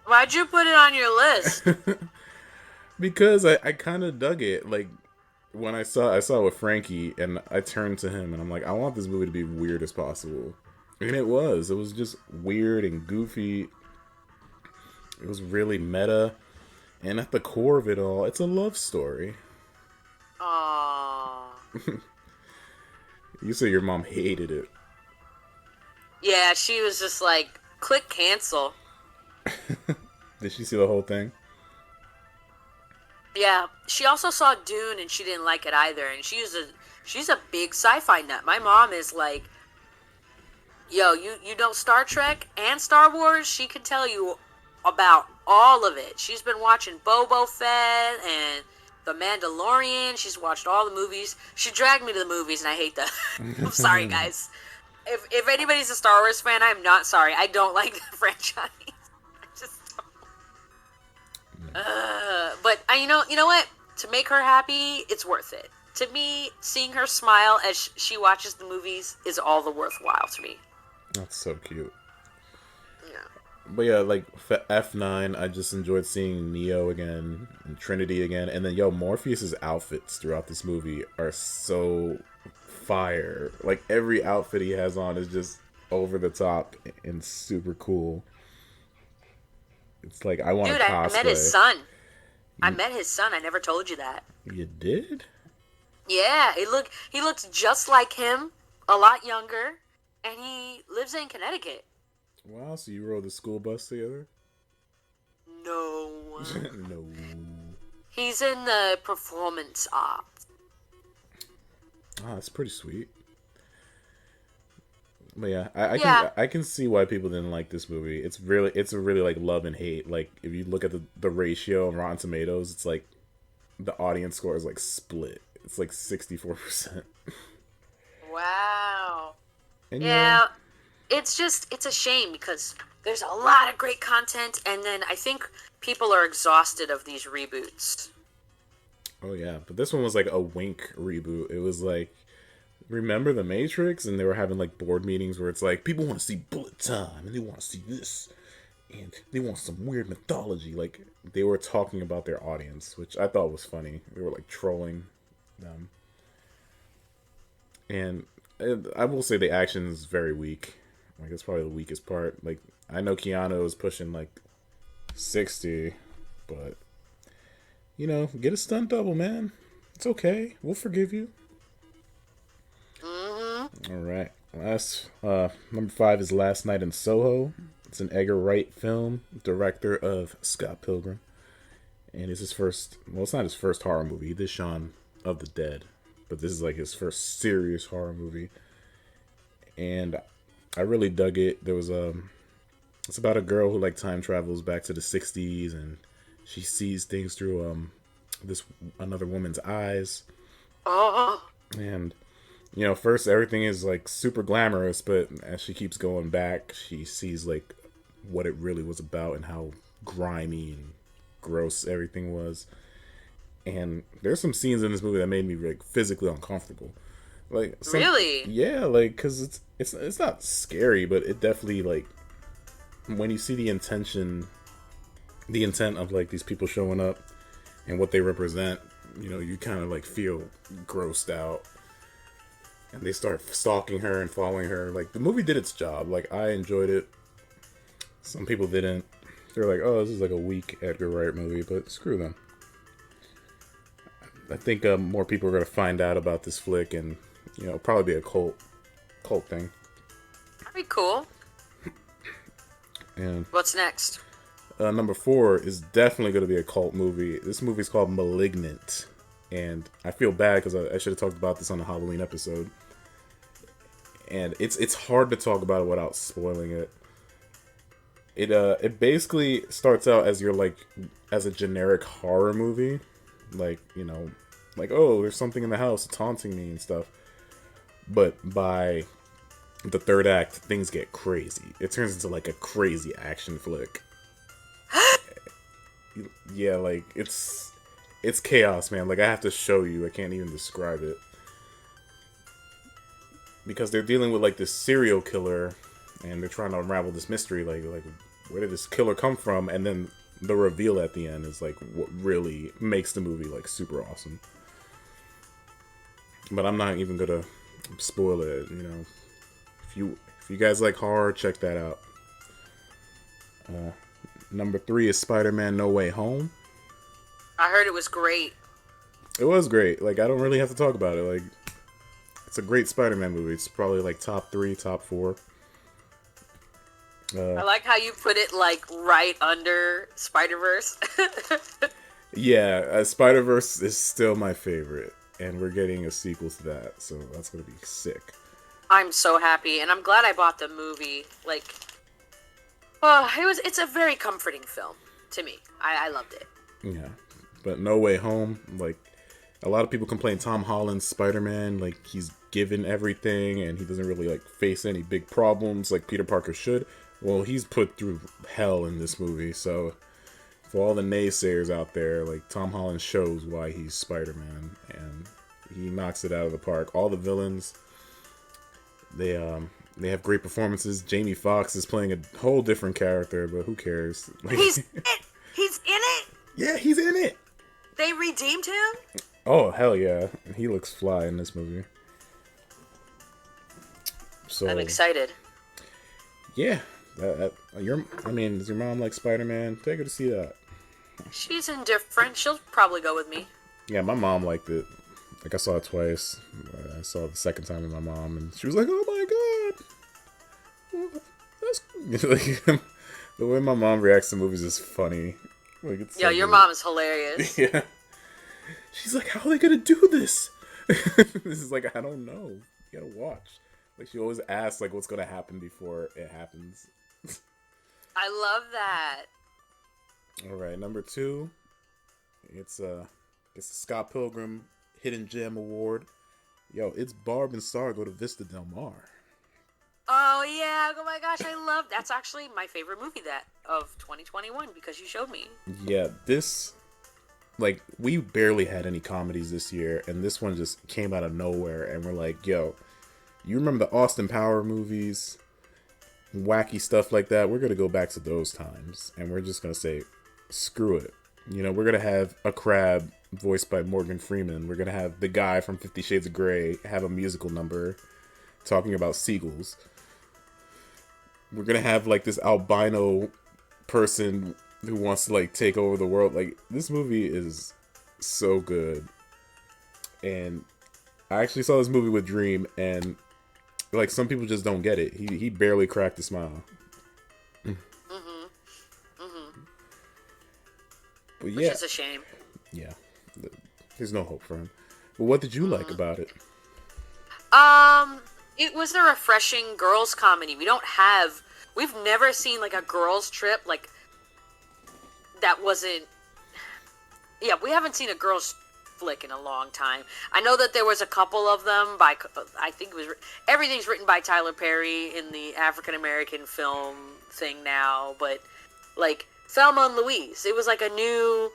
Why'd you put it on your list? Because I kind of dug it. Like, when I saw it with Frankie, and I turned to him, and I'm like, I want this movie to be weird as possible. And it was. It was just weird and goofy. It was really meta. And at the core of it all, it's a love story. Aww. You said your mom hated it. Yeah, she was just like, click cancel. Did she see the whole thing? Yeah, she also saw Dune and she didn't like it either. And she's a big sci-fi nut. My mom is like, yo, you know Star Trek and Star Wars? She can tell you about all of it. She's been watching Boba Fett and The Mandalorian. She's watched all the movies. She dragged me to the movies, and I hate that. I'm sorry, guys. If anybody's a Star Wars fan, I'm not sorry. I don't like the franchise. I just don't. But you know what? To make her happy, it's worth it. To me, seeing her smile as she watches the movies is all the worthwhile to me. That's so cute. Yeah. But yeah, like F9, I just enjoyed seeing Neo again and Trinity again, and then Morpheus's outfits throughout this movie are so fire. Like every outfit he has on is just over the top and super cool. It's like I want Dude, to I met his cosplay. son. I met his son. I never told you that. You did? Yeah, he looks just like him, a lot younger, and he lives in Connecticut. Wow, so you rode the school bus together? No. No. He's in the performance art. Ah, that's pretty sweet. But yeah, I Yeah. can I can see why people didn't like this movie. It's a really like love and hate. Like if you look at the ratio on Rotten Tomatoes, it's like the audience score is like split. It's like 64%. Wow. And Yeah, it's a shame because there's a lot of great content, and then I think people are exhausted of these reboots. oh yeah, but this one was like a wink reboot. It was like remember the Matrix, and they were having like board meetings where it's like people want to see bullet time and they want to see this and they want some weird mythology. Like they were talking about their audience, which I thought was funny. They were like trolling them. And I will say the action is very weak. Like it's probably the weakest part. Like I know Keanu is pushing like 60, but get a stunt double, man. It's okay. We'll forgive you. Mm-hmm. All right. Last number 5 is Last Night in Soho. It's an Edgar Wright film, director of Scott Pilgrim, and it's his first. Well, it's not his first horror movie. He did Shaun of the Dead, but this is like his first serious horror movie, and I really dug it. There was it's about a girl who like time travels back to the '60s, and she sees things through this another woman's eyes, Oh. and first everything is like super glamorous, but as she keeps going back, she sees like what it really was about and how grimy and gross everything was. And there's some scenes in this movie that made me like physically uncomfortable. Like Really? yeah, like because it's not scary, but it definitely like when you see the intent of like these people showing up and what they represent, you kind of like feel grossed out. And they start stalking her and following her. Like, the movie did its job. Like, I enjoyed it. Some people didn't. They're like, oh, this is like a weak Edgar Wright movie, but screw them. I think more people are going to find out about this flick and, probably be a cult thing. That'd be cool. And What's next? number 4 is definitely going to be a cult movie. This movie's called Malignant. And I feel bad because I should have talked about this on the Halloween episode. And it's hard to talk about it without spoiling it. It basically starts out as as a generic horror movie, like oh, there's something in the house, it's haunting me and stuff. But by the third act, things get crazy. It turns into like a crazy action flick. Yeah, like it's chaos, man. Like I have to show you. I can't even describe it. Because they're dealing with like this serial killer and they're trying to unravel this mystery, like where did this killer come from? And then the reveal at the end is like what really makes the movie like super awesome. But I'm not even gonna spoil it, If you guys like horror, check that out. Number 3 is Spider-Man No Way Home. I heard it was great. It was great. Like I don't really have to talk about it. Like it's a great Spider-Man movie. It's probably like top 3, top 4. I like how you put it like right under Spider-Verse. Yeah, Spider-Verse is still my favorite, and we're getting a sequel to that, so that's gonna be sick. I'm so happy, and I'm glad I bought the movie. Like, it's a very comforting film to me. I loved it. Yeah, but No Way Home, like a lot of people complain Tom Holland's Spider-Man, like he's given everything and he doesn't really like face any big problems like Peter Parker should. Well, he's put through hell in this movie, so for all the naysayers out there, like Tom Holland shows why he's Spider-Man and he knocks it out of the park. All the villains, they They have great performances. Jamie Foxx is playing a whole different character, but who cares? Like, He's in it. He's in it. yeah, he's in it. They redeemed him. Oh hell yeah, he looks fly in this movie. So I'm excited. yeah, does your mom like Spider-Man? Take her to see that. She's indifferent. She'll probably go with me. Yeah, my mom liked it. Like I saw it twice. I saw it the second time with my mom, and she was like, "Oh my god, that's like." The way my mom reacts to movies is funny. Like, it's Yeah, so your good. mom is hilarious. Yeah. She's like, how are they gonna do this? This is like, I don't know. You gotta watch. Like, she always asks, like, what's gonna happen before it happens. I love that. Alright, number 2. It's the Scott Pilgrim Hidden Gem Award. Yo, it's Barb and Star go to Vista Del Mar. Oh yeah! Oh my gosh, I love. That's actually my favorite movie of 2021 because you showed me. Yeah, this, like, we barely had any comedies this year, and this one just came out of nowhere, and we're like, yo, you remember the Austin Power movies? Wacky stuff like that? We're gonna go back to those times, and we're just gonna say, screw it. You know, we're gonna have a crab voiced by Morgan Freeman. We're gonna have the guy from 50 Shades of Grey have a musical number talking about seagulls. We're gonna have, like, this albino person who wants to, like, take over the world. Like, this movie is so good. And I actually saw this movie with Dream, and, like, some people just don't get it. He barely cracked a smile. But yeah, Which is a shame. yeah, there's no hope for him. But what did you like about it? It was a refreshing girls' comedy. We've never seen, like, a girls' trip, like, that wasn't, yeah, we haven't seen a girls' flick in a long time. I know that there was a couple of them by, I think it was, everything's written by Tyler Perry in the African-American film thing now, but, like, Thelma and Louise, it was like a new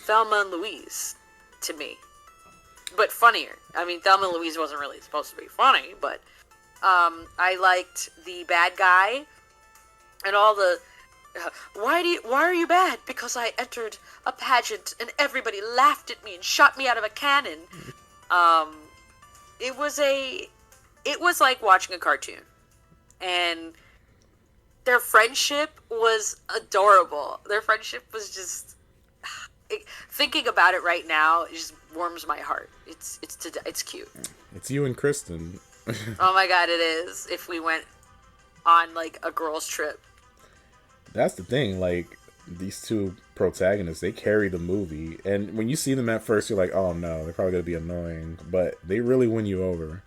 Thelma and Louise to me, but funnier. I mean, Thelma and Louise wasn't really supposed to be funny, but I liked the bad guy and all the why are you bad? Because I entered a pageant and everybody laughed at me and shot me out of a cannon. It was like watching a cartoon, and their friendship was adorable. Their friendship was just thinking about it right now, it just warms my heart. It's cute. It's you and Kristen. Oh my god, it is. If we went on, like, a girls' trip. That's the thing, like, these two protagonists, they carry the movie, and when you see them at first, you're like, oh no, they're probably gonna be annoying, but they really win you over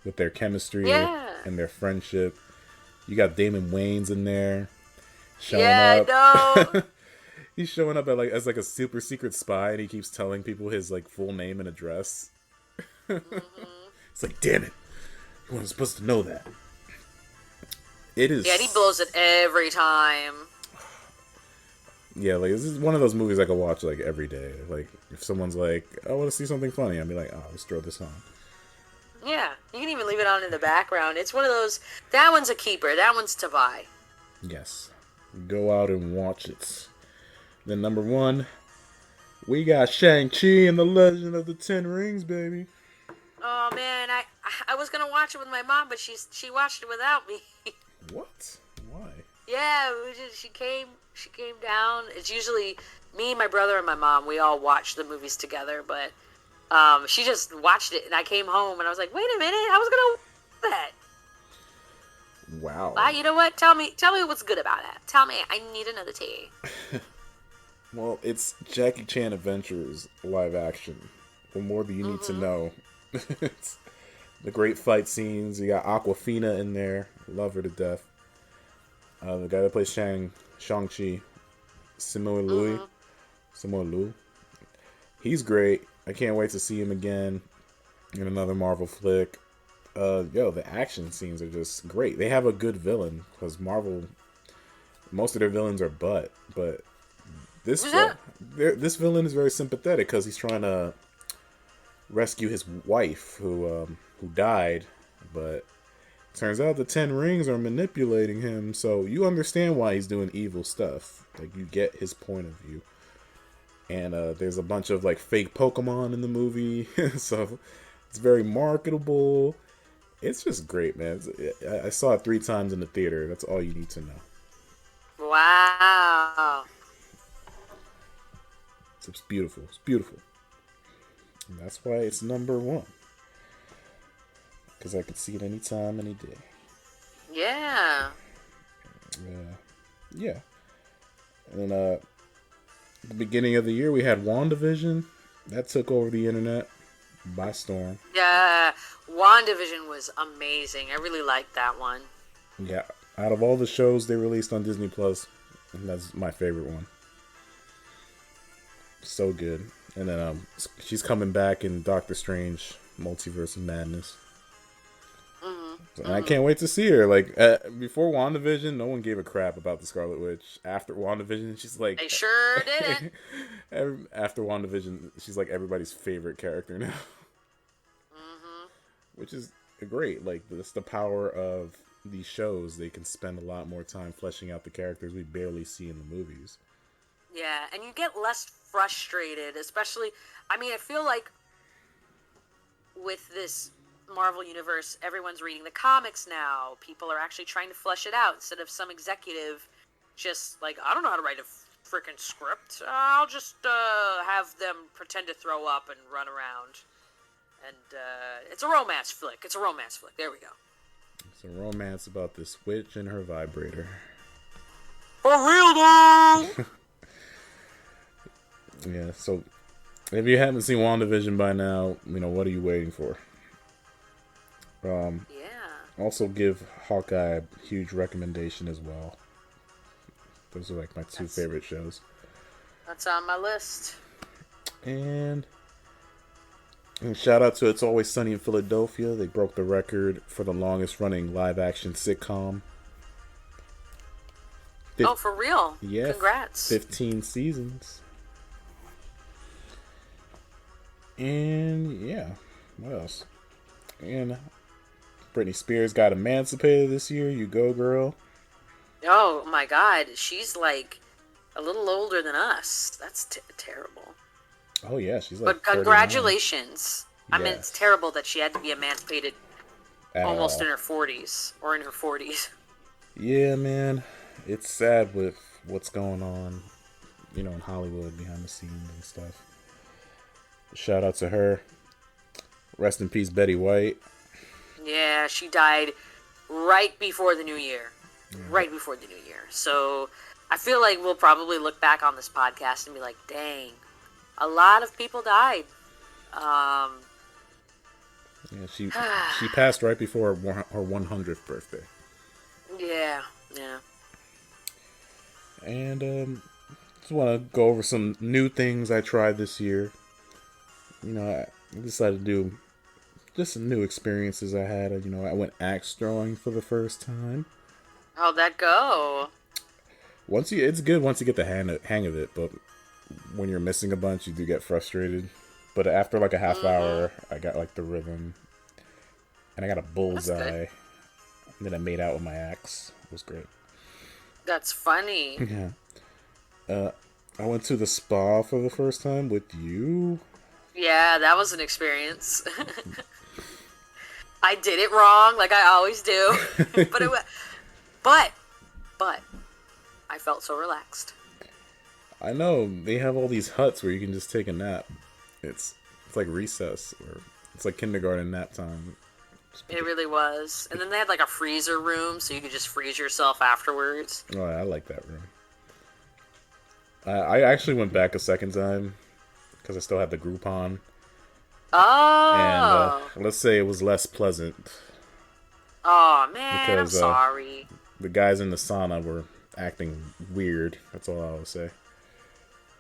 with their chemistry and their friendship. You got Damon Wayans in there showing up. No. He's showing up as a super secret spy, and he keeps telling people his, like, full name and address. It's like, damn it, you weren't supposed to know that. It is. Yeah, and he blows it every time. Yeah, like, this is one of those movies I could watch, like, every day. Like, if someone's like, I want to see something funny, I'd be like, oh, let's throw this on. Yeah, you can even leave it on in the background. It's one of those, that one's a keeper. That one's to buy. Yes. Go out and watch it. Then number 1, we got Shang-Chi and the Legend of the Ten Rings, baby. Oh man, I was gonna watch it with my mom, but she watched it without me. What? Why? Yeah, she came down. It's usually me, my brother, and my mom. We all watch the movies together, but she just watched it, and I came home, and I was like, wait a minute, I was gonna watch that. Wow. You know what? Tell me what's good about it. Tell me, I need another tea. Well, it's Jackie Chan Adventures live action. What more do you need to know? It's the great fight scenes. You got Aquafina in there. Love her to death. The guy that plays Shang-Chi, Simu Liu. He's great. I can't wait to see him again in another Marvel flick. The action scenes are just great. They have a good villain, because Marvel, most of their villains are but this villain is very sympathetic, because he's trying to rescue his wife who died, but turns out the 10 rings are manipulating him, so you understand why he's doing evil stuff. Like, you get his point of view. And there's a bunch of like fake Pokemon in the movie, so it's very marketable. It's just great, man. I saw it 3 times in the theater. That's all you need to know. Wow. It's beautiful. It's beautiful. And that's why it's number 1. Because I could see it anytime, any day. Yeah. Yeah. And then at the beginning of the year, we had WandaVision. That took over the internet by storm. Yeah. WandaVision was amazing. I really liked that one. Yeah. Out of all the shows they released on Disney Plus, that's my favorite one. So good. And then she's coming back in Doctor Strange Multiverse of Madness. And I can't wait to see her. Like, before WandaVision, no one gave a crap about the Scarlet Witch. After WandaVision, she's like... They sure didn't. After WandaVision, she's like everybody's favorite character now. Which is great. Like, that's the power of these shows. They can spend a lot more time fleshing out the characters we barely see in the movies. Yeah, and you get less frustrated, especially... I mean, I feel like with this Marvel Universe, everyone's reading the comics now. People are actually trying to flesh it out instead of some executive just like, I don't know how to write a freaking script. I'll just have them pretend to throw up and run around. And it's a romance flick. There we go. It's a romance about this witch and her vibrator. For real, though! Yeah, so if you haven't seen WandaVision by now, what are you waiting for? Yeah. Also give Hawkeye a huge recommendation as well. Those are like my 2 favorite shows. That's on my list. And shout out to It's Always Sunny in Philadelphia. They broke the record for the longest running live action sitcom. Oh, for real? Yeah. Congrats. 15 seasons. And yeah, what else? And Britney Spears got emancipated this year. You go, girl. Oh my God, she's like a little older than us. That's terrible. Oh yeah, she's like. But congratulations. Yes. I mean, it's terrible that she had to be emancipated almost all. in her 40s or in her 40s. Yeah, man, it's sad with what's going on, in Hollywood behind the scenes and stuff. Shout out to her. Rest in peace, Betty White. Yeah, she died right before the new year. Right before the new year. So I feel like we'll probably look back on this podcast and be like, dang, a lot of people died. Yeah, she passed right before her 100th birthday. Yeah. And just want to go over some new things I tried this year. I decided to do just some new experiences I had. I went axe throwing for the first time. How'd that go? It's good once you get the hang of it, but when you're missing a bunch, you do get frustrated. But after like a half hour, I got like the rhythm, and I got a bullseye. And then I made out with my axe. It was great. That's funny. Yeah. I went to the spa for the first time with you. Yeah, that was an experience. I did it wrong, like I always do. But I felt so relaxed. I know, they have all these huts where you can just take a nap. It's like recess, or it's like kindergarten nap time. It really was. And then they had like a freezer room, so you could just freeze yourself afterwards. Oh, I like that room. I actually went back a second time because I still had the Groupon. Oh. And let's say it was less pleasant. Oh man, because, I'm sorry. The guys in the sauna were acting weird. That's all I'll say.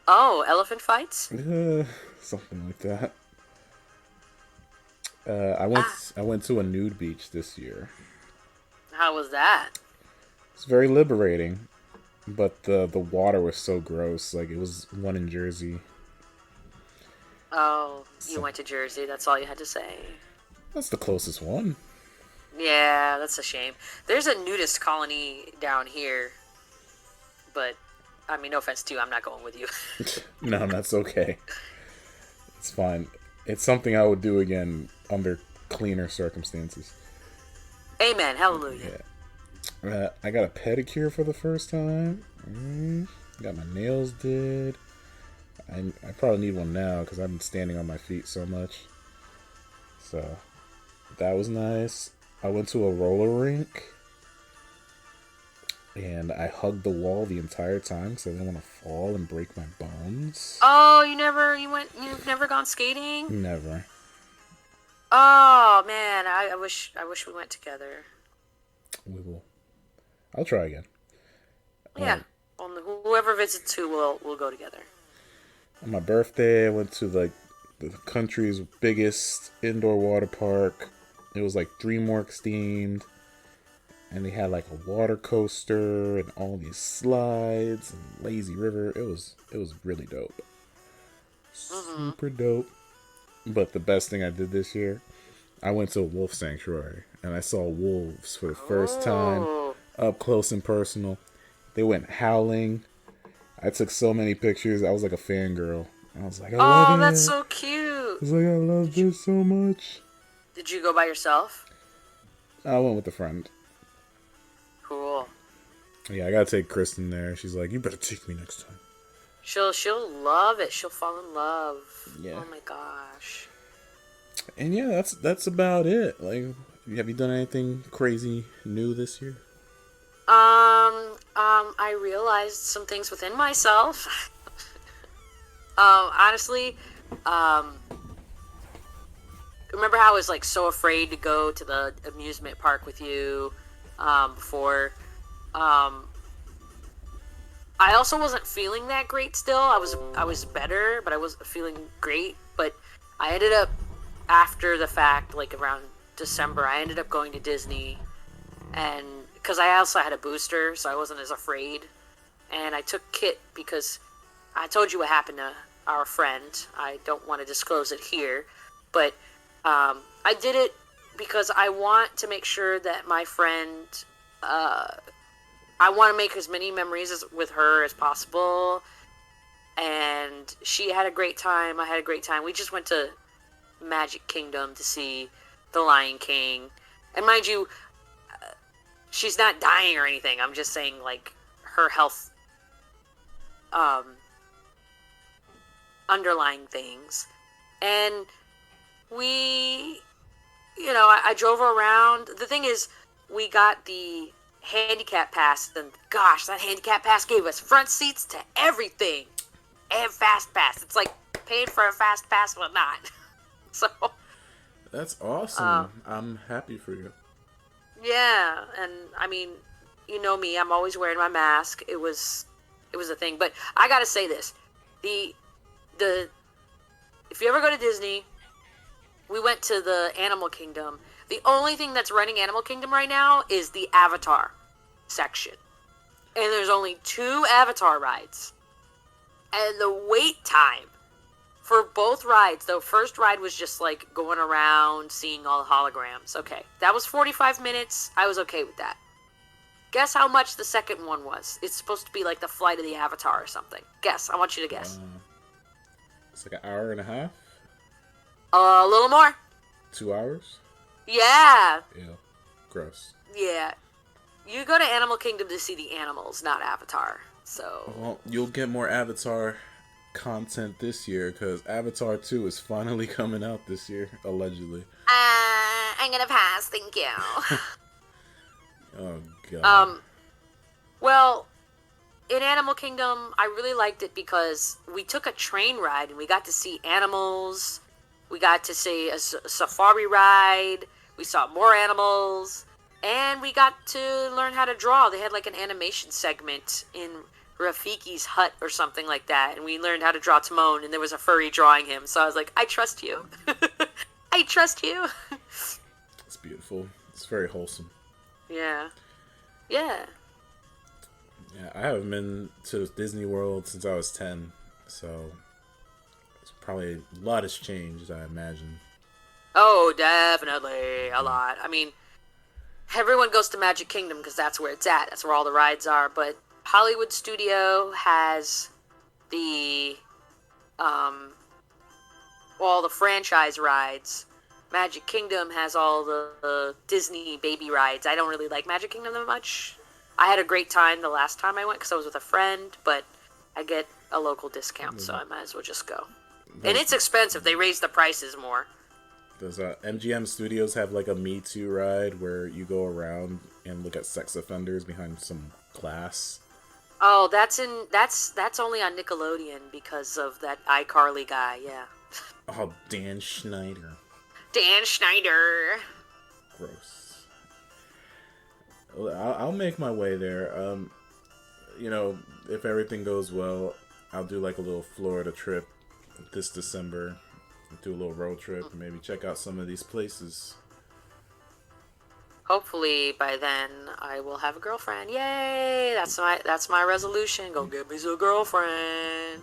Oh, elephant fights? Something like that. I went to a nude beach this year. How was that? It's very liberating, but the water was so gross. Like, it was one in Jersey. Oh, you went to Jersey. That's all you had to say. That's the closest one. Yeah, that's a shame. There's a nudist colony down here, but I mean, no offense to you, I'm not going with you. No, that's okay. It's fine. It's something I would do again under cleaner circumstances. Amen. Hallelujah. Yeah. I got a pedicure for the first time. Got my nails did. I probably need one now because I've been standing on my feet so much. So that was nice. I went to a roller rink and I hugged the wall the entire time because I didn't want to fall and break my bones. Oh, you've never gone skating? Never. Oh man, I wish we went together. We will. I'll try again. Yeah. Whoever visits who, we'll go together. On my birthday, I went to the country's biggest indoor water park. It was like DreamWorks themed, and they had like a water coaster and all these slides and lazy river. It was really dope. Super dope. But the best thing I did this year, I went to a wolf sanctuary and I saw wolves for the first time up close and personal. They went howling. I took so many pictures. I was like a fangirl. I was like, I love it. Oh, that's so cute. I was like, I love this so much. Did you go by yourself? I went with a friend. Cool. Yeah, I gotta take Kristen there. She's like, you better take me next time. She'll love it. She'll fall in love. Yeah. Oh my gosh. And yeah, that's about it. Like, have you done anything crazy new this year? I realized some things within myself. Honestly, remember how I was like so afraid to go to the amusement park with you, before, I also wasn't feeling that great still. I was better, but I wasn't feeling great. But I ended up, after the fact, like around December, I ended up going to Disney, and because I also had a booster, so I wasn't as afraid. And I took Kit because I told you what happened to our friend. I don't want to disclose it here, but I did it because I want to make sure that my friend, I want to make as many memories with her as possible. And she had a great time. I had a great time. We just went to Magic Kingdom to see The Lion King. And mind you, she's not dying or anything. I'm just saying, like, her health, underlying things. And we, I drove her around. The thing is, we got the handicap pass, and gosh, that handicap pass gave us front seats to everything. And fast pass. It's like paying for a fast pass, but not. So. That's awesome. I'm happy for you. Yeah, and I mean, you know me, I'm always wearing my mask. It was a thing. But I gotta say this. If you ever go to Disney, we went to the Animal Kingdom. The only thing that's running Animal Kingdom right now is the Avatar section. And there's only 2 Avatar rides. And the wait time for both rides, the first ride was just like going around, seeing all the holograms. Okay, that was 45 minutes. I was okay with that. Guess how much the second one was? It's supposed to be like the Flight of the Avatar or something. Guess. I want you to guess. It's like an hour and a half? A little more. 2 hours? Yeah. Ew. Gross. Yeah. You go to Animal Kingdom to see the animals, not Avatar. So. Well, you'll get more Avatar content this year because Avatar 2 is finally coming out this year, allegedly. I'm gonna pass, thank you. Oh, God. Well, in Animal Kingdom, I really liked it because we took a train ride and we got to see animals. We got to see a safari ride. We saw more animals. And we got to learn how to draw. They had like an animation segment in Rafiki's hut or something like that. And we learned how to draw Timon, and there was a furry drawing him. So I was like, I trust you. I trust you. It's beautiful. It's very wholesome. Yeah. Yeah. Yeah, I haven't been to Disney World since I was 10, so it's probably a lot has changed, I imagine. Oh, definitely a lot. I mean, everyone goes to Magic Kingdom because that's where it's at. That's where all the rides are. But Hollywood Studio has the all the franchise rides. Magic Kingdom has all the Disney baby rides. I don't really like Magic Kingdom that much. I had a great time the last time I went because I was with a friend, but I get a local discount, so I might as well just go. And it's expensive. They raise the prices more. Does MGM Studios have like a Me Too ride where you go around and look at sex offenders behind some glass? Oh, that's only on Nickelodeon because of that iCarly guy. Yeah. Oh, Dan Schneider. Dan Schneider. Gross. I'll make my way there. You know, if everything goes well, I'll do like a little Florida trip this December. Do a little road trip and maybe check out some of these places. Hopefully by then I will have a girlfriend. Yay! That's my resolution. Go get me some girlfriend.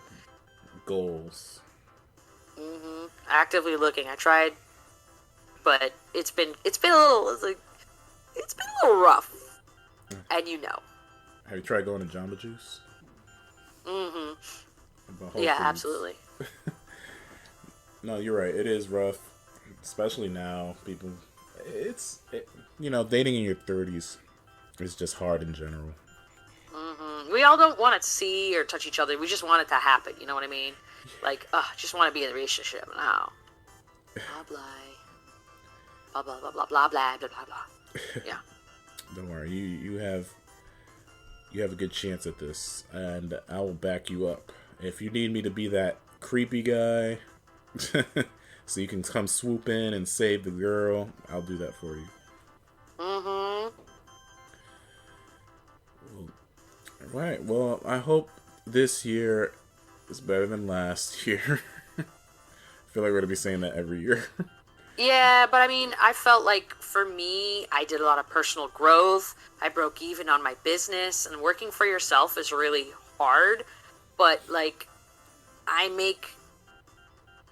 Goals. Actively looking. I tried, but it's been a little rough. And you know. Have you tried going to Jamba Juice? Yeah, absolutely. No, you're right. It is rough, especially now. People, you know, dating in your 30s is just hard in general. We all don't want to see or touch each other. We just want it to happen. You know what I mean? Like, just want to be in a relationship now. Blah blah. Blah blah blah blah blah blah blah blah. Yeah. Don't worry. You have a good chance at this, and I will back you up. If you need me to be that creepy guy, so you can come swoop in and save the girl, I'll do that for you. Right. Well, I hope this year is better than last year. I feel like we're gonna be saying that every year. Yeah, but I mean, I felt like for me, I did a lot of personal growth. I broke even on my business, and working for yourself is really hard. But like, I make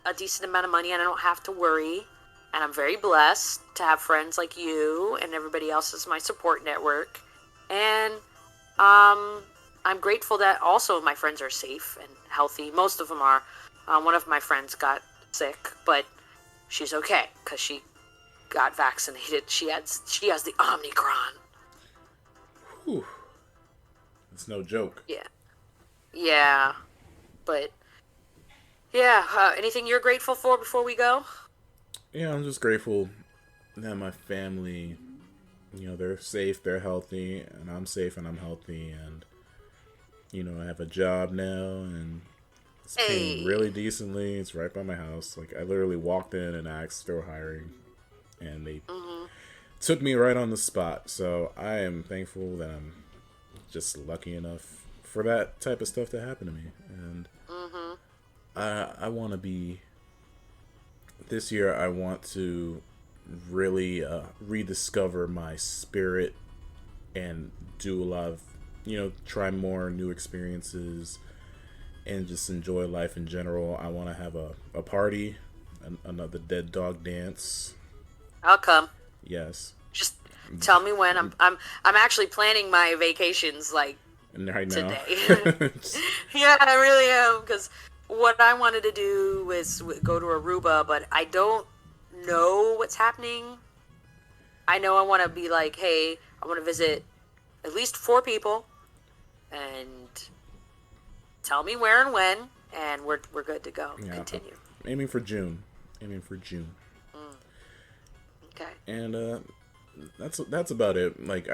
a decent amount of money and I don't have to worry. And I'm very blessed to have friends like you and everybody else as my support network. And I'm grateful that also my friends are safe and healthy. Most of them are. One of my friends got sick, but she's okay because she got vaccinated. She has the Omicron. Whew. It's no joke. Yeah. But yeah, anything you're grateful for before we go? Yeah, I'm just grateful that my family, you know, they're safe, they're healthy, and I'm safe and I'm healthy, and, you know, I have a job now, and it's paying really decently. It's right by my house. Like, I literally walked in and asked if they were hiring, and they took me right on the spot. So I am thankful that I'm just lucky enough for that type of stuff to happen to me. And I want to be, this year I want to really rediscover my spirit and do a lot of, you know, try more new experiences and just enjoy life in general. I want to have a party, another dead dog dance. I'll come. Yes. Just tell me when. I'm actually planning my vacations like right now. Today. Yeah, I really am, because what I wanted to do was go to Aruba, but I don't know what's happening. I know I want to be like, hey, I want to visit at least 4 people, and tell me where and when, and we're good to go. Yeah, Continue. Aiming for June. Okay. And that's about it. Like,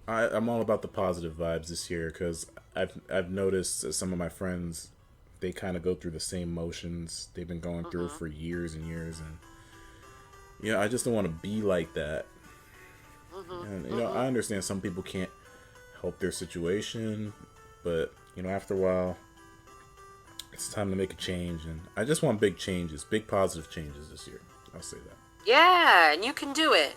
I'm all about the positive vibes this year, because I've noticed that some of my friends, they kind of go through the same motions they've been going through for years and years, and you know, I just don't want to be like that. And you know, I understand some people can't help their situation, but you know, after a while, it's time to make a change, and I just want big changes, big positive changes this year. I'll say that. Yeah, and you can do it.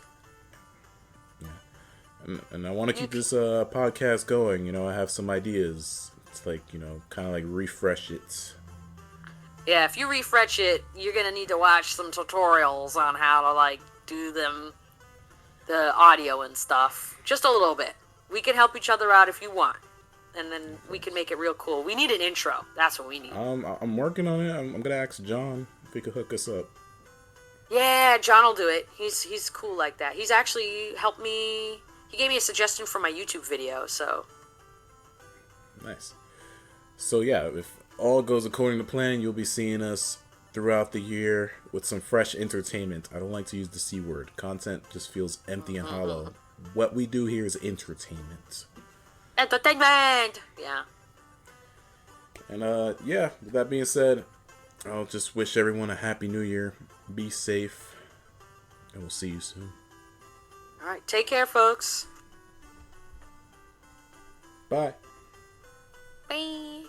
And I want to keep this podcast going. You know, I have some ideas. It's like, you know, kind of like refresh it. Yeah, if you refresh it, you're gonna need to watch some tutorials on how to like do them the audio and stuff. Just a little bit. We can help each other out if you want. And then we can make it real cool. We need an intro. That's what we need. I'm working on it. I'm gonna ask John if he could hook us up. Yeah, John will do it. He's cool like that. He's actually helped me. He gave me a suggestion for my YouTube video, so. Nice. So yeah, if all goes according to plan, you'll be seeing us throughout the year with some fresh entertainment. I don't like to use the C word. Content just feels empty and hollow. What we do here is entertainment. Entertainment! Yeah. And yeah, with that being said, I'll just wish everyone a happy new year. Be safe. And we'll see you soon. Alright, take care, folks. Bye. Bye.